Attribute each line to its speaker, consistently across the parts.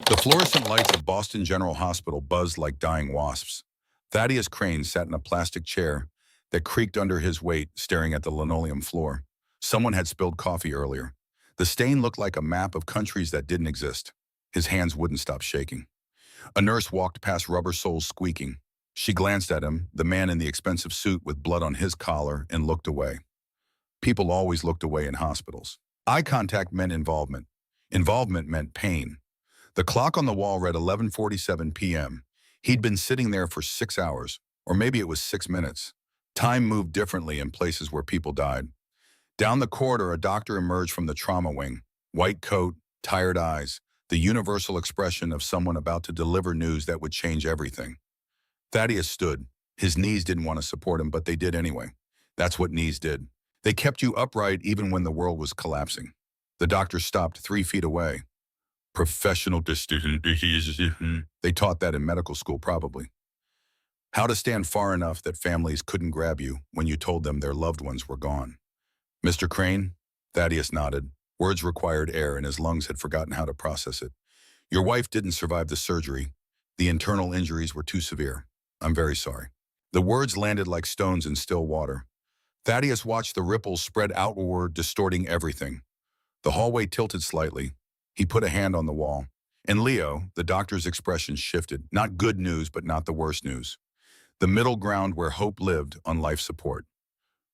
Speaker 1: The fluorescent lights of Boston General Hospital buzzed like dying wasps. Thaddeus Crane sat in a plastic chair that creaked under his weight, staring at the linoleum floor. Someone had spilled coffee earlier. The stain looked like a map of countries that didn't exist. His hands wouldn't stop shaking. A nurse walked past, rubber soles squeaking. She glanced at him, the man in the expensive suit with blood on his collar, and looked away. People always looked away in hospitals. Eye contact meant involvement. Involvement meant pain. The clock on the wall read 11:47 p.m. He'd been sitting there for 6 hours, or maybe it was 6 minutes. Time moved differently in places where people died. Down the corridor, a doctor emerged from the trauma wing. White coat, tired eyes, the universal expression of someone about to deliver news that would change everything. Thaddeus stood. His knees didn't want to support him, but they did anyway. That's what knees did. They kept you upright even when the world was collapsing. The doctor stopped 3 feet away. Professional distance. They taught that in medical school, probably. How to stand far enough that families couldn't grab you when you told them their loved ones were gone. Mr. Crane? Thaddeus nodded. Words required air, and his lungs had forgotten how to process it. Your wife didn't survive the surgery. The internal injuries were too severe. I'm very sorry. The words landed like stones in still water. Thaddeus watched the ripples spread outward, distorting everything. The hallway tilted slightly. He put a hand on the wall. And Leo, the doctor's expression shifted. Not good news, but not the worst news. The middle ground where hope lived on life support.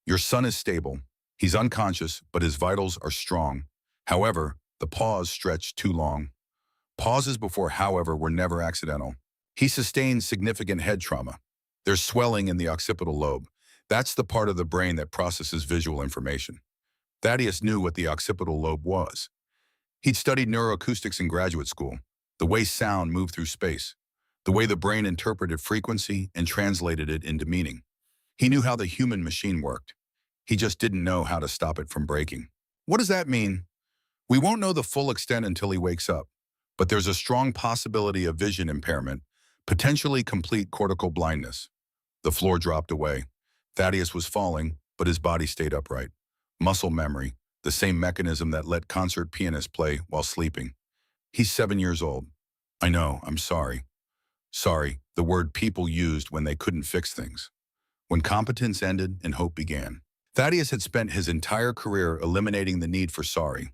Speaker 1: Your son is stable. He's unconscious, but his vitals are strong. However, the pause stretched too long. Pauses before however were never accidental. He sustained significant head trauma. There's swelling in the occipital lobe. That's the part of the brain that processes visual information. Thaddeus knew what the occipital lobe was. He'd studied neuroacoustics in graduate school, the way sound moved through space, the way the brain interpreted frequency and translated it into meaning. He knew how the human machine worked. He just didn't know how to stop it from breaking. What does that mean? We won't know the full extent until he wakes up, but there's a strong possibility of vision impairment, potentially complete cortical blindness. The floor dropped away. Thaddeus was falling, but his body stayed upright. Muscle memory, the same mechanism that let concert pianists play while sleeping. He's 7 years old. I know, I'm sorry. Sorry, the word people used when they couldn't fix things. When competence ended and hope began. Thaddeus had spent his entire career eliminating the need for sorry.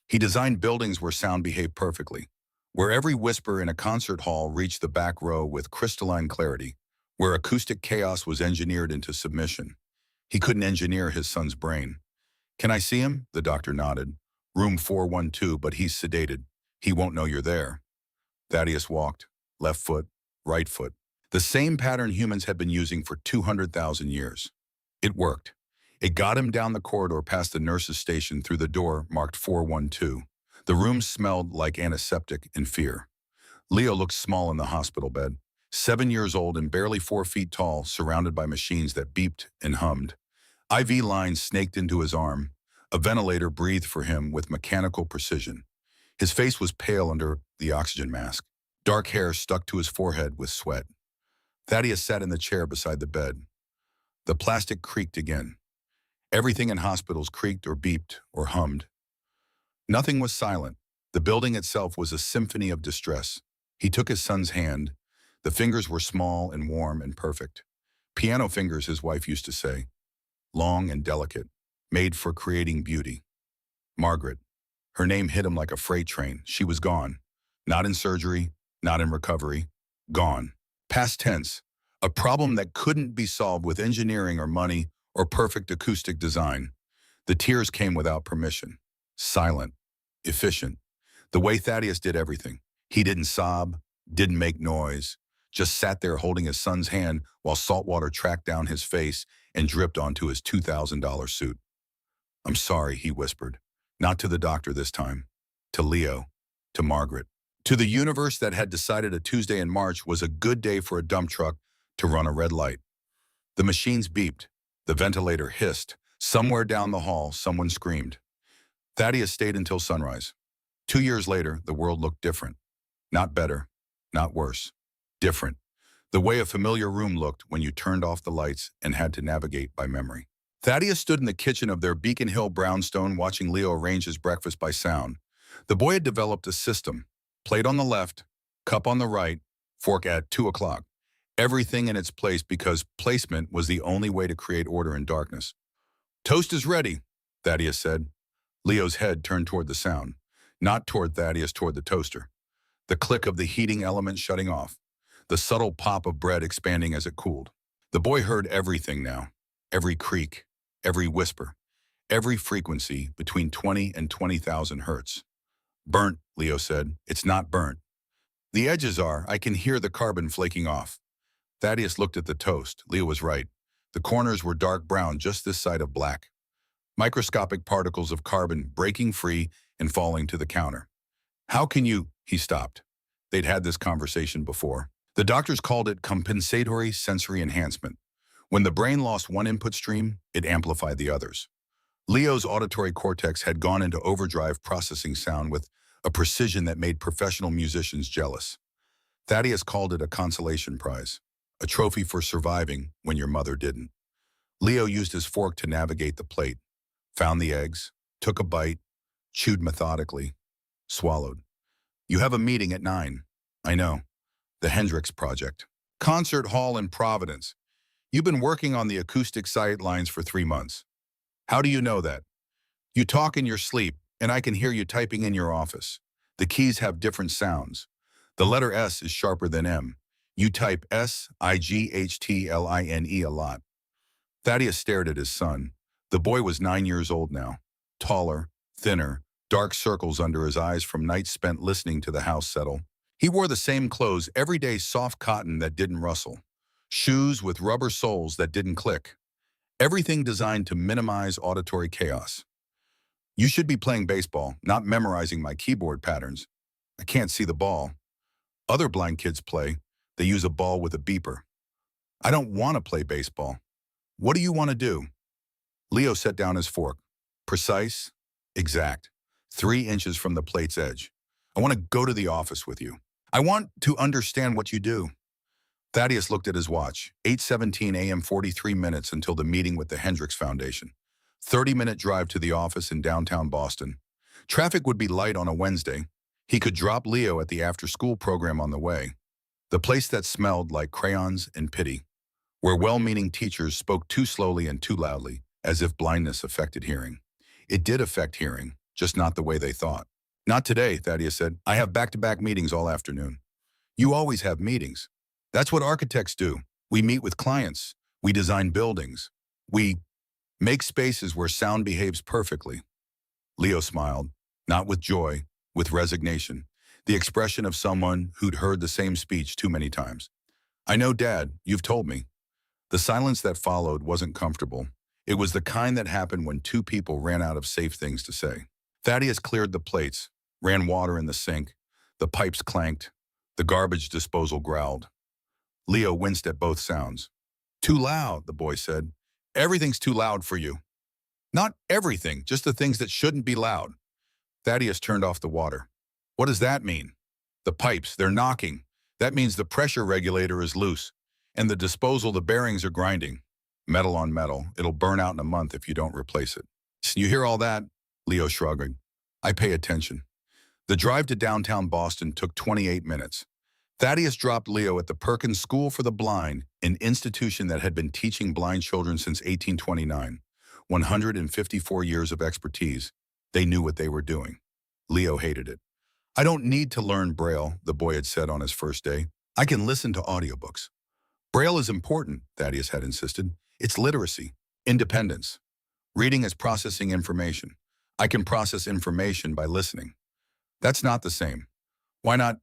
Speaker 1: He designed buildings where sound behaved perfectly, where every whisper in a concert hall reached the back row with crystalline clarity, where acoustic chaos was engineered into submission. He couldn't engineer his son's brain. Can I see him? The doctor nodded. Room 412, but he's sedated. He won't know you're there. Thaddeus walked, left foot, right foot. The same pattern humans had been using for 200,000 years. It worked. It got him down the corridor past the nurse's station through the door marked 412. The room smelled like antiseptic and fear. Leo looked small in the hospital bed, 7 years old and barely 4 feet tall, surrounded by machines that beeped and hummed. IV lines snaked into his arm. A ventilator breathed for him with mechanical precision. His face was pale under the oxygen mask. Dark hair stuck to his forehead with sweat. Thaddeus sat in the chair beside the bed. The plastic creaked again. Everything in hospitals creaked or beeped or hummed. Nothing was silent. The building itself was a symphony of distress. He took his son's hand. The fingers were small and warm and perfect. Piano fingers, his wife used to say. Long and delicate, made for creating beauty. Margaret. Her name hit him like a freight train. She was gone. Not in surgery, not in recovery. Gone. Past tense. A problem that couldn't be solved with engineering or money or perfect acoustic design. The tears came without permission. Silent. Efficient. The way Thaddeus did everything. He didn't sob, didn't make noise, just sat there holding his son's hand while salt water tracked down his face and dripped onto his $2,000 suit. I'm sorry, he whispered. Not to the doctor this time. To Leo. To Margaret. To the universe that had decided a Tuesday in March was a good day for a dump truck to run a red light. The machines beeped. The ventilator hissed. Somewhere down the hall, someone screamed. Thaddeus stayed until sunrise. 2 years later, the world looked different. Not better. Not worse. Different. The way a familiar room looked when you turned off the lights and had to navigate by memory. Thaddeus stood in the kitchen of their Beacon Hill brownstone watching Leo arrange his breakfast by sound. The boy had developed a system. Plate on the left, Cup on the right, fork at 2 o'clock. Everything in its place because placement was the only way to create order in darkness. Toast is ready, Thaddeus said. Leo's head turned toward the sound, not toward Thaddeus, toward the toaster. The click of the heating element shutting off, the subtle pop of bread expanding as it cooled. The boy heard everything now, every creak, every whisper, every frequency between 20 and 20,000 hertz. Burnt, Leo said. It's not burnt. The edges are. I can hear the carbon flaking off. Thaddeus looked at the toast. Leo was right. The corners were dark brown, just this side of black. Microscopic particles of carbon breaking free and falling to the counter. How can you? He stopped. They'd had this conversation before. The doctors called it compensatory sensory enhancement. When the brain lost one input stream, it amplified the others. Leo's auditory cortex had gone into overdrive, processing sound with a precision that made professional musicians jealous. Thaddeus called it a consolation prize, a trophy for surviving when your mother didn't. Leo used his fork to navigate the plate, found the eggs, took a bite, chewed methodically, swallowed. You have a meeting at 9. I know. The Hendrix Project. Concert hall in Providence. You've been working on the acoustic sight lines for 3 months. How do you know that? You talk in your sleep, and I can hear you typing in your office. The keys have different sounds. The letter S is sharper than M. You type S-I-G-H-T-L-I-N-E a lot. Thaddeus stared at his son. The boy was 9 years old now. Taller, thinner, dark circles under his eyes from nights spent listening to the house settle. He wore the same clothes, everyday soft cotton that didn't rustle. Shoes with rubber soles that didn't click. Everything designed to minimize auditory chaos. You should be playing baseball, not memorizing my keyboard patterns. I can't see the ball. Other blind kids play. They use a ball with a beeper. I don't want to play baseball. What do you want to do? Leo set down his fork. Precise, exact, 3 inches from the plate's edge. I want to go to the office with you. I want to understand what you do. Thaddeus looked at his watch. 8:17 a.m., 43 minutes until the meeting with the Hendrix Foundation. 30-minute drive to the office in downtown Boston. Traffic would be light on a Wednesday. He could drop Leo at the after-school program on the way. The place that smelled like crayons and pity, where well-meaning teachers spoke too slowly and too loudly, as if blindness affected hearing. It did affect hearing, just not the way they thought. Not today, Thaddeus said. I have back-to-back meetings all afternoon. You always have meetings. That's what architects do. We meet with clients. We design buildings. We make spaces where sound behaves perfectly. Leo smiled, not with joy, with resignation, the expression of someone who'd heard the same speech too many times. I know, Dad, you've told me. The silence that followed wasn't comfortable. It was the kind that happened when two people ran out of safe things to say. Thaddeus cleared the plates, ran water in the sink. The pipes clanked. The garbage disposal growled. Leo winced at both sounds. Too loud, the boy said. Everything's too loud for you. Not everything, just the things that shouldn't be loud. Thaddeus turned off the water. What does that mean? The pipes, they're knocking. That means the pressure regulator is loose. And the disposal, the bearings are grinding. Metal on metal. It'll burn out in a month if you don't replace it. You hear all that? Leo shrugged. I pay attention. The drive to downtown Boston took 28 minutes. Thaddeus dropped Leo at the Perkins School for the Blind, an institution that had been teaching blind children since 1829. 154 years of expertise. They knew what they were doing. Leo hated it. I don't need to learn Braille, the boy had said on his first day. I can listen to audiobooks. Braille is important, Thaddeus had insisted. It's literacy, independence. Reading is processing information. I can process information by listening. That's not the same. Why not?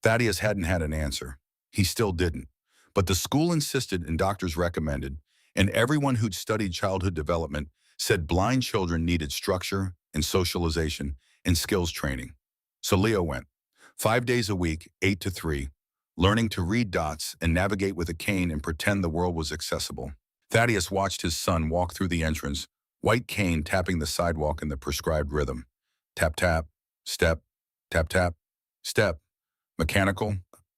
Speaker 1: Thaddeus hadn't had an answer. He still didn't. But the school insisted and doctors recommended, and everyone who'd studied childhood development said blind children needed structure and socialization and skills training. So Leo went. 5 days a week, 8 to 3, learning to read dots and navigate with a cane and pretend the world was accessible. Thaddeus watched his son walk through the entrance, white cane tapping the sidewalk in the prescribed rhythm. Tap, tap, step, tap, tap, step. Mechanical,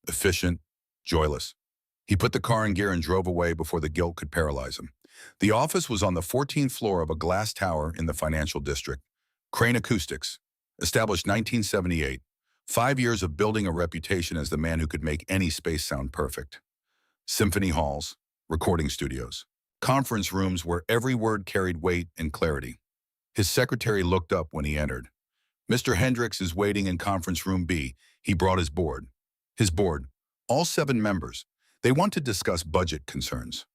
Speaker 1: efficient, joyless. He put the car in gear and drove away before the guilt could paralyze him. The office was on the 14th floor of a glass tower in the financial district. Crane Acoustics, established 1978, 5 years of building a reputation as the man who could make any space sound perfect. Symphony halls, recording studios, conference rooms where every word carried weight and clarity. His secretary looked up when he entered. Mr. Hendricks is waiting in conference room B. He brought his board. His board, all 7 members. They want to discuss budget concerns.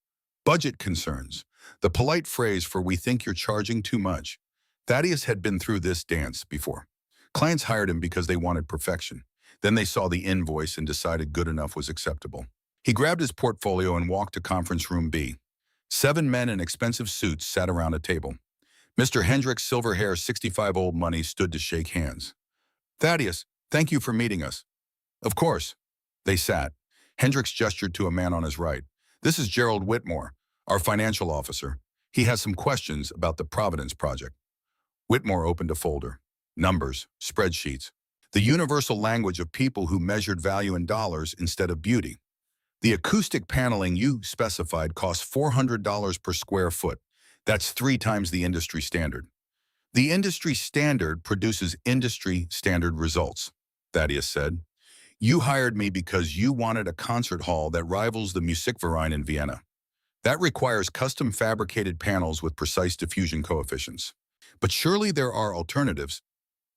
Speaker 1: Budget concerns, the polite phrase for we think you're charging too much. Thaddeus had been through this dance before. Clients hired him because they wanted perfection. Then they saw the invoice and decided good enough was acceptable. He grabbed his portfolio and walked to conference room B. 7 men in expensive suits sat around a table. Mr. Hendricks, silver hair, 65 old money, stood to shake hands. Thaddeus, thank you for meeting us. Of course. They sat. Hendricks gestured to a man on his right. This is Gerald Whitmore, our financial officer. He has some questions about the Providence Project. Whitmore opened a folder. Numbers, spreadsheets. The universal language of people who measured value in dollars instead of beauty. The acoustic paneling you specified costs $400 per square foot. That's 3 times the industry standard. The industry standard produces industry standard results, Thaddeus said. You hired me because you wanted a concert hall that rivals the Musikverein in Vienna. That requires custom fabricated panels with precise diffusion coefficients. But surely there are alternatives.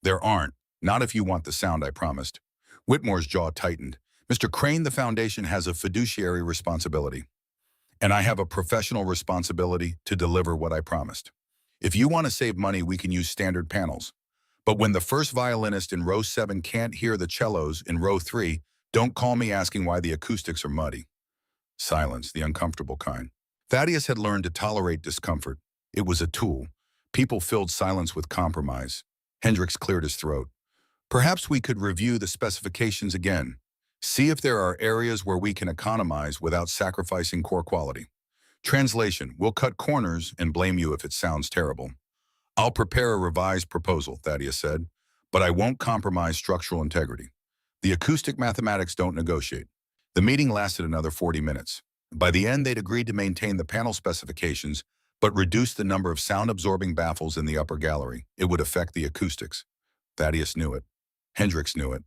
Speaker 1: There aren't, not if you want the sound I promised. Whitmore's jaw tightened. Mr. Crane, the foundation has a fiduciary responsibility. And I have a professional responsibility to deliver what I promised. If you want to save money, we can use standard panels. But when the first violinist in row 7 can't hear the cellos in row 3, don't call me asking why the acoustics are muddy. Silence, the uncomfortable kind. Thaddeus had learned to tolerate discomfort. It was a tool. People filled silence with compromise. Hendricks cleared his throat. Perhaps we could review the specifications again. See if there are areas where we can economize without sacrificing core quality. Translation, we'll cut corners and blame you if it sounds terrible. I'll prepare a revised proposal, Thaddeus said, but I won't compromise structural integrity. The acoustic mathematics don't negotiate. The meeting lasted another 40 minutes. By the end, they'd agreed to maintain the panel specifications, but reduce the number of sound-absorbing baffles in the upper gallery. It would affect the acoustics. Thaddeus knew it. Hendricks knew it.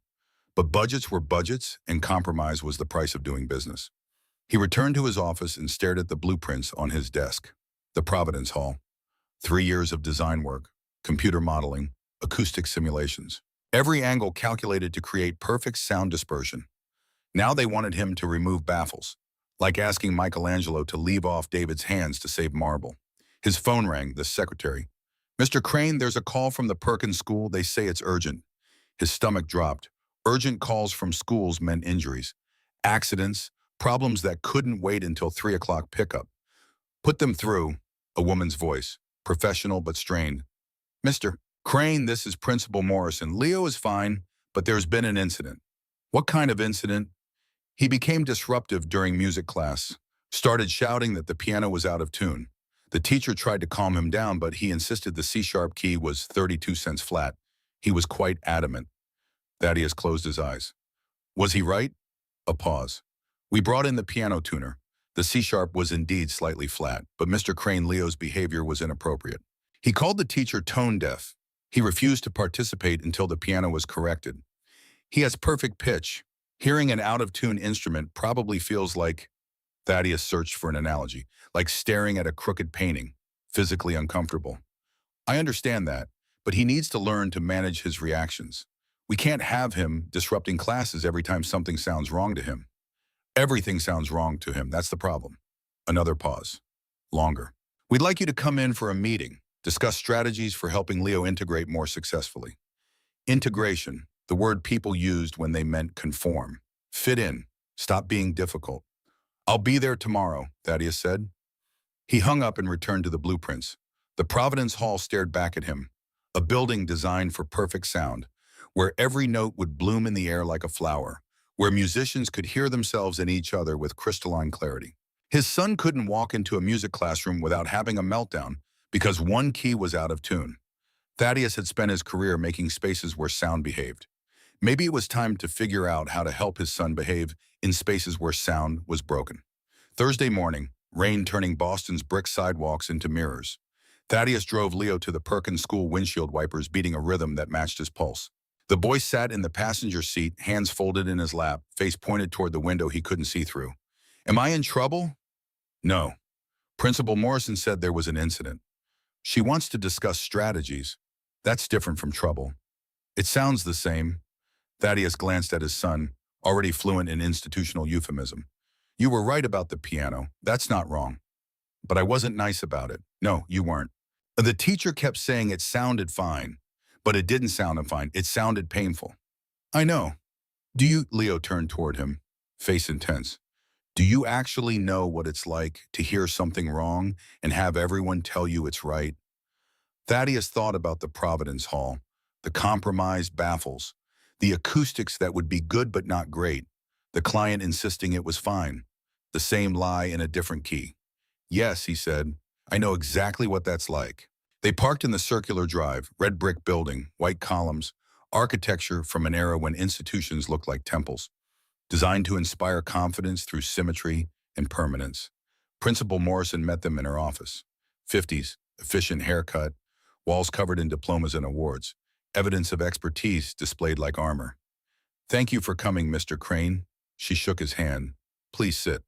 Speaker 1: But budgets were budgets, and compromise was the price of doing business. He returned to his office and stared at the blueprints on his desk. The Providence Hall. 3 years of design work, computer modeling, acoustic simulations. Every angle calculated to create perfect sound dispersion. Now they wanted him to remove baffles, like asking Michelangelo to leave off David's hands to save marble. His phone rang, the secretary. Mr. Crane, there's a call from the Perkins School. They say it's urgent. His stomach dropped. Urgent calls from schools meant injuries, accidents, problems that couldn't wait until 3 o'clock pickup. Put them through, a woman's voice, professional but strained. Mr. Crane, this is Principal Morrison. Leo is fine, but there's been an incident. What kind of incident? He became disruptive during music class, started shouting that the piano was out of tune. The teacher tried to calm him down, but he insisted the C-sharp key was 32 cents flat. He was quite adamant. Thaddeus closed his eyes. Was he right? A pause. We brought in the piano tuner. The C-sharp was indeed slightly flat, but Mr. Crane Leo's behavior was inappropriate. He called the teacher tone deaf. He refused to participate until the piano was corrected. He has perfect pitch. Hearing an out-of-tune instrument probably feels like, Thaddeus searched for an analogy, like staring at a crooked painting, physically uncomfortable. I understand that, but he needs to learn to manage his reactions. We can't have him disrupting classes every time something sounds wrong to him. Everything sounds wrong to him, that's the problem. Another pause. Longer. We'd like you to come in for a meeting, discuss strategies for helping Leo integrate more successfully. Integration, the word people used when they meant conform. Fit in, stop being difficult. I'll be there tomorrow, Thaddeus said. He hung up and returned to the blueprints. The Providence Hall stared back at him, a building designed for perfect sound, where every note would bloom in the air like a flower, where musicians could hear themselves and each other with crystalline clarity. His son couldn't walk into a music classroom without having a meltdown because one key was out of tune. Thaddeus had spent his career making spaces where sound behaved. Maybe it was time to figure out how to help his son behave in spaces where sound was broken. Thursday morning, rain turning Boston's brick sidewalks into mirrors. Thaddeus drove Leo to the Perkins School windshield wipers beating a rhythm that matched his pulse. The boy sat in the passenger seat, hands folded in his lap, face pointed toward the window he couldn't see through. Am I in trouble? No. Principal Morrison said there was an incident. She wants to discuss strategies. That's different from trouble. It sounds the same. Thaddeus glanced at his son, already fluent in institutional euphemism. You were right about the piano. That's not wrong. But I wasn't nice about it. No, you weren't. The teacher kept saying it sounded fine, but it didn't sound fine. It sounded painful. I know. Do you, Leo turned toward him, face intense. Do you actually know what it's like to hear something wrong and have everyone tell you it's right? Thaddeus thought about the Providence Hall, the compromise baffles, the acoustics that would be good but not great, the client insisting it was fine, the same lie in a different key. Yes, he said, I know exactly what that's like. They parked in the circular drive, red brick building, white columns, architecture from an era when institutions looked like temples, designed to inspire confidence through symmetry and permanence. Principal Morrison met them in her office. 50s, efficient haircut, walls covered in diplomas and awards, evidence of expertise displayed like armor. Thank you for coming, Mr. Crane. She shook his hand. Please sit.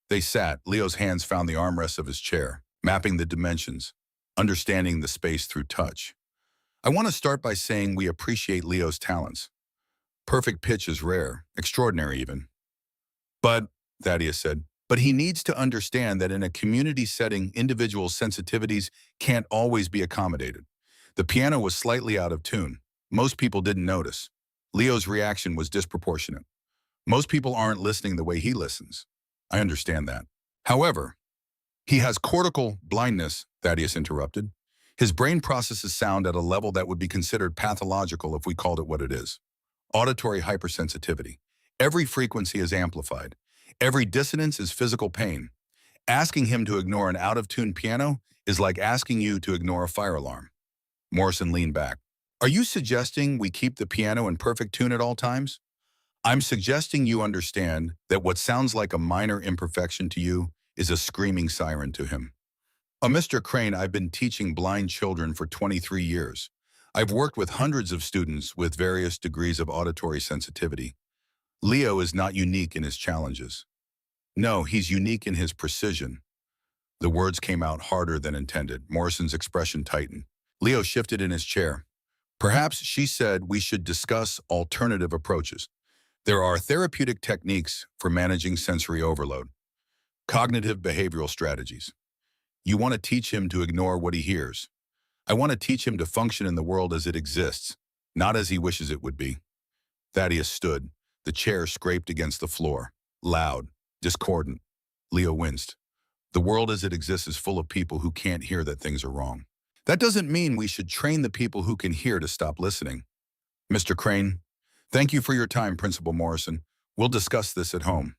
Speaker 1: They sat. Leo's hands found the armrests of his chair, mapping the dimensions, understanding the space through touch. I want to start by saying we appreciate Leo's talents. Perfect pitch is rare, extraordinary even. But, Thaddeus said, but he needs to understand that in a community setting, individual sensitivities can't always be accommodated. The piano was slightly out of tune. Most people didn't notice. Leo's reaction was disproportionate. Most people aren't listening the way he listens. I understand that. However, he has cortical blindness, Thaddeus interrupted. His brain processes sound at a level that would be considered pathological if we called it what it is. Auditory hypersensitivity. Every frequency is amplified. Every dissonance is physical pain. Asking him to ignore an out-of-tune piano is like asking you to ignore a fire alarm. Morrison leaned back. Are you suggesting we keep the piano in perfect tune at all times? I'm suggesting you understand that what sounds like a minor imperfection to you is a screaming siren to him. Mr. Crane, I've been teaching blind children for 23 years. I've worked with hundreds of students with various degrees of auditory sensitivity. Leo is not unique in his challenges. No, he's unique in his precision. The words came out harder than intended. Morrison's expression tightened. Leo shifted in his chair. Perhaps, she said, we should discuss alternative approaches. There are therapeutic techniques for managing sensory overload. Cognitive behavioral strategies. You want to teach him to ignore what he hears. I want to teach him to function in the world as it exists, not as he wishes it would be. Thaddeus stood. The chair scraped against the floor. Loud, discordant. Leo winced. The world as it exists is full of people who can't hear that things are wrong. That doesn't mean we should train the people who can hear to stop listening. Mr. Crane, thank you for your time, Principal Morrison. We'll discuss this at home.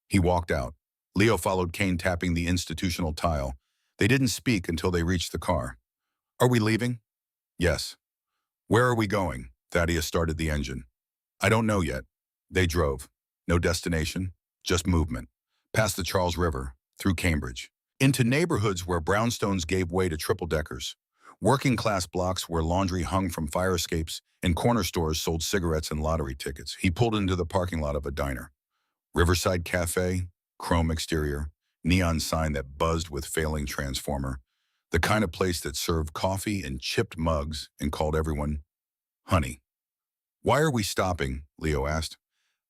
Speaker 1: He walked out. Leo followed Kane, tapping the institutional tile. They didn't speak until they reached the car. Are we leaving? Yes. Where are we going? Thaddeus started the engine. I don't know yet. They drove. No destination, just movement. Past the Charles River, through Cambridge. Into neighborhoods where brownstones gave way to triple-deckers. Working-class blocks where laundry hung from fire escapes and corner stores sold cigarettes and lottery tickets. He pulled into the parking lot of a diner. Riverside Cafe, chrome exterior, neon sign that buzzed with failing transformer. The kind of place that served coffee in chipped mugs and called everyone honey. Why are we stopping? Leo asked.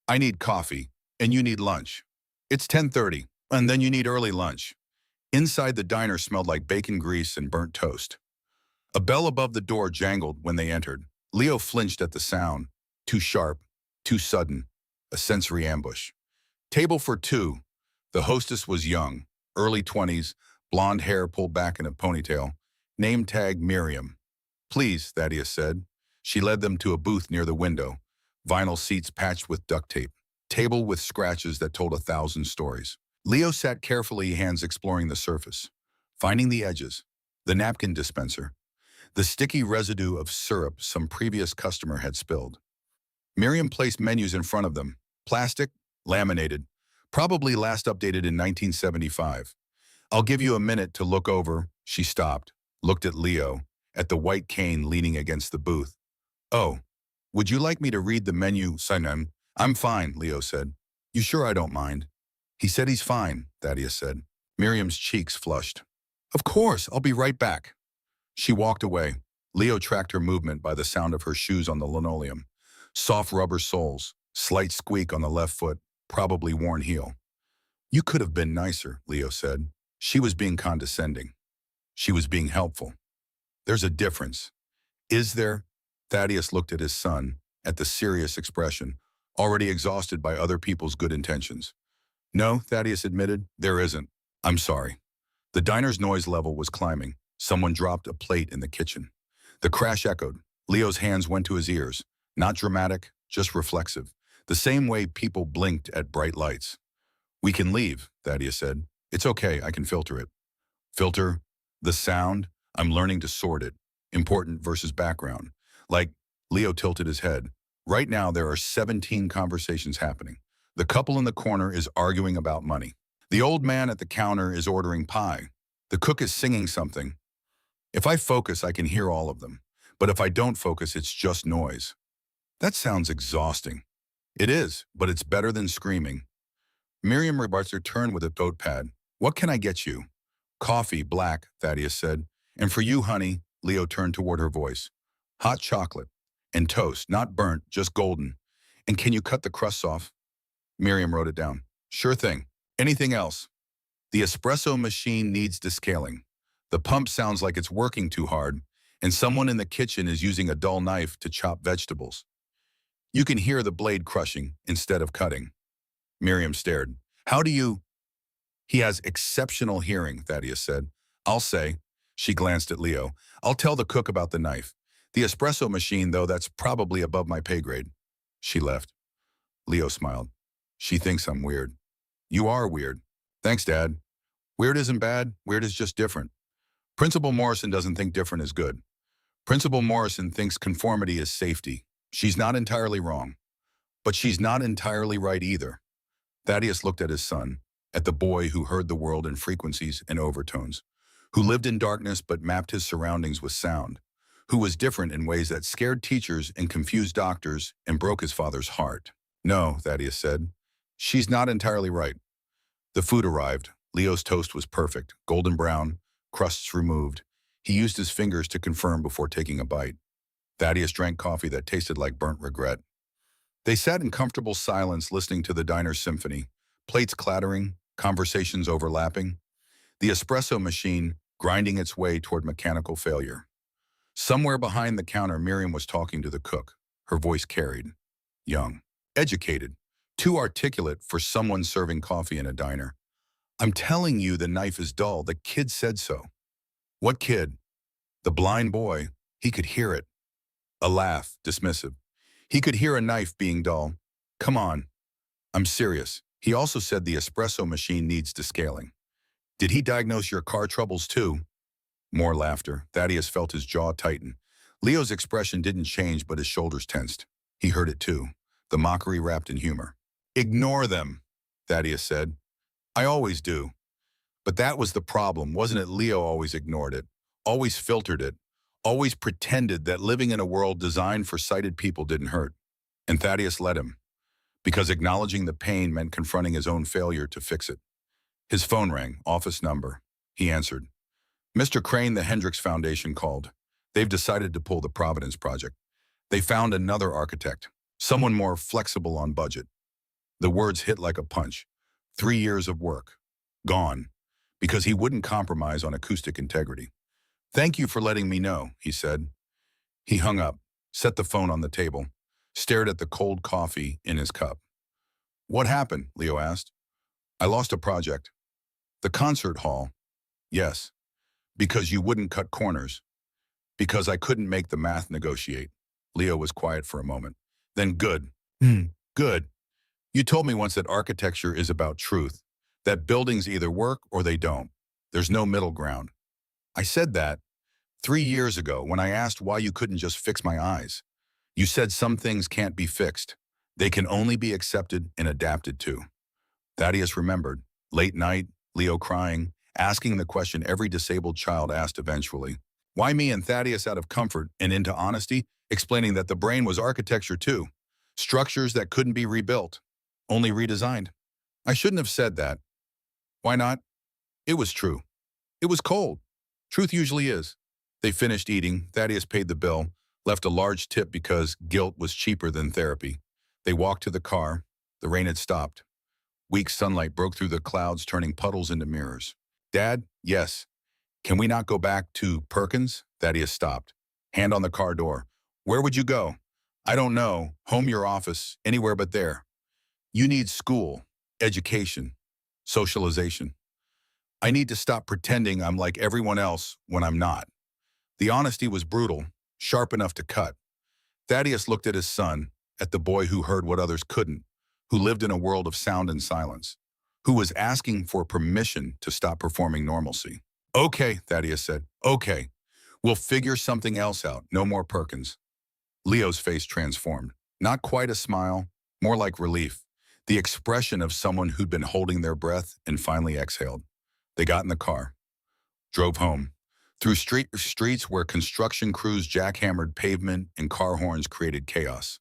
Speaker 1: I need coffee, and you need lunch. It's 10:30, and then you need early lunch. Inside the diner smelled like bacon grease and burnt toast. A bell above the door jangled when they entered. Leo flinched at the sound. Too sharp, too sudden, a sensory ambush. Table for two. The hostess was young, early 20s, blonde hair pulled back in a ponytail. Name tag Miriam. Please, Thaddeus said. She led them to a booth near the window. Vinyl seats patched with duct tape. Table with scratches that told 1,000 stories. Leo sat carefully, hands exploring the surface, finding the edges, the napkin dispenser, the sticky residue of syrup some previous customer had spilled. Miriam placed menus in front of them, plastic, laminated, probably last updated in 1975. I'll give you a minute to look over. She stopped, looked at Leo, at the white cane leaning against the booth. Oh, Would you like me to read the menu, Simon? I'm fine, Leo said. You sure I don't mind? He said he's fine, Thaddeus said. Miriam's cheeks flushed. Of course, I'll be right back. She walked away. Leo tracked her movement by the sound of her shoes on the linoleum. Soft rubber soles, slight squeak on the left foot, probably worn heel. You could have been nicer, Leo said. She was being condescending. She was being helpful. There's a difference. Is there? Thaddeus looked at his son, at the serious expression, already exhausted by other people's good intentions. No, Thaddeus admitted, there isn't. I'm sorry. The diner's noise level was climbing. Someone dropped a plate in the kitchen. The crash echoed. Leo's hands went to his ears. Not dramatic, just reflexive. The same way people blinked at bright lights. We can leave, Thaddeus said. It's okay, I can filter it. Filter? The sound? I'm learning to sort it. Important versus background. Like, Leo tilted his head. Right now there are 17 conversations happening. The couple in the corner is arguing about money. The old man at the counter is ordering pie. The cook is singing something. If I focus, I can hear all of them. But if I don't focus, it's just noise. That sounds exhausting. It is, but it's better than screaming. Miriam Rebartzer turned with a notepad. What can I get you? Coffee, black, Thaddeus said. And for you, honey, Leo turned toward her voice. Hot chocolate. And toast, not burnt, just golden. And can you cut the crusts off? Miriam wrote it down. Sure thing. Anything else? The espresso machine needs descaling. The pump sounds like it's working too hard, and someone in the kitchen is using a dull knife to chop vegetables. You can hear the blade crushing instead of cutting. Miriam stared. How do you? He has exceptional hearing, Thaddeus said. I'll say. She glanced at Leo. I'll tell the cook about the knife. The espresso machine, though, that's probably above my pay grade. She left. Leo smiled. She thinks I'm weird. You are weird. Thanks, Dad. Weird isn't bad. Weird is just different. Principal Morrison doesn't think different is good. Principal Morrison thinks conformity is safety. She's not entirely wrong. But she's not entirely right either. Thaddeus looked at his son, at the boy who heard the world in frequencies and overtones, who lived in darkness but mapped his surroundings with sound, who was different in ways that scared teachers and confused doctors and broke his father's heart. No, Thaddeus said. She's not entirely right. The food arrived. Leo's toast was perfect, golden brown, crusts removed. He used his fingers to confirm before taking a bite. Thaddeus drank coffee that tasted like burnt regret. They sat in comfortable silence listening to the diner's symphony, plates clattering, conversations overlapping, the espresso machine grinding its way toward mechanical failure. Somewhere behind the counter, Miriam was talking to the cook. Her voice carried. Young. Educated. Too articulate for someone serving coffee in a diner. I'm telling you the knife is dull. The kid said so. What kid? The blind boy. He could hear it. A laugh, dismissive. He could hear a knife being dull. Come on. I'm serious. He also said the espresso machine needs descaling. Did he diagnose your car troubles too? More laughter. Thaddeus felt his jaw tighten. Leo's expression didn't change, but his shoulders tensed. He heard it too. The mockery wrapped in humor. Ignore them, Thaddeus said. I always do. But that was the problem, wasn't it? Leo always ignored it, always filtered it, always pretended that living in a world designed for sighted people didn't hurt. And Thaddeus let him, because acknowledging the pain meant confronting his own failure to fix it. His phone rang, office number. He answered. Mr. Crane, the Hendricks Foundation called. They've decided to pull the Providence project. They found another architect, someone more flexible on budget. The words hit like a punch. 3 years of work. Gone. Because he wouldn't compromise on acoustic integrity. Thank you for letting me know, he said. He hung up, set the phone on the table, stared at the cold coffee in his cup. What happened? Leo asked. I lost a project. The concert hall. Yes. Because you wouldn't cut corners. Because I couldn't make the math negotiate. Leo was quiet for a moment. Then good. Good. You told me once that architecture is about truth, that buildings either work or they don't. There's no middle ground. I said that 3 years ago when I asked why you couldn't just fix my eyes. You said some things can't be fixed. They can only be accepted and adapted to. Thaddeus remembered. Late night, Leo crying, asking the question every disabled child asked eventually. Why me? And Thaddeus, out of comfort and into honesty, explaining that the brain was architecture too. Structures that couldn't be rebuilt, only redesigned. I shouldn't have said that. Why not? It was true. It was cold. Truth usually is. They finished eating. Thaddeus paid the bill, left a large tip because guilt was cheaper than therapy. They walked to the car. The rain had stopped. Weak sunlight broke through the clouds, turning puddles into mirrors. Dad? Yes. Can we not go back to Perkins? Thaddeus stopped. Hand on the car door. Where would you go? I don't know. Home, your office, anywhere but there. You need school, education, socialization. I need to stop pretending I'm like everyone else when I'm not. The honesty was brutal, sharp enough to cut. Thaddeus looked at his son, at the boy who heard what others couldn't, who lived in a world of sound and silence, who was asking for permission to stop performing normalcy. Okay, Thaddeus said. Okay, we'll figure something else out. No more Perkins. Leo's face transformed. Not quite a smile, more like relief. The expression of someone who'd been holding their breath and finally exhaled. They got in the car, drove home, through streets where construction crews jackhammered pavement and car horns created chaos.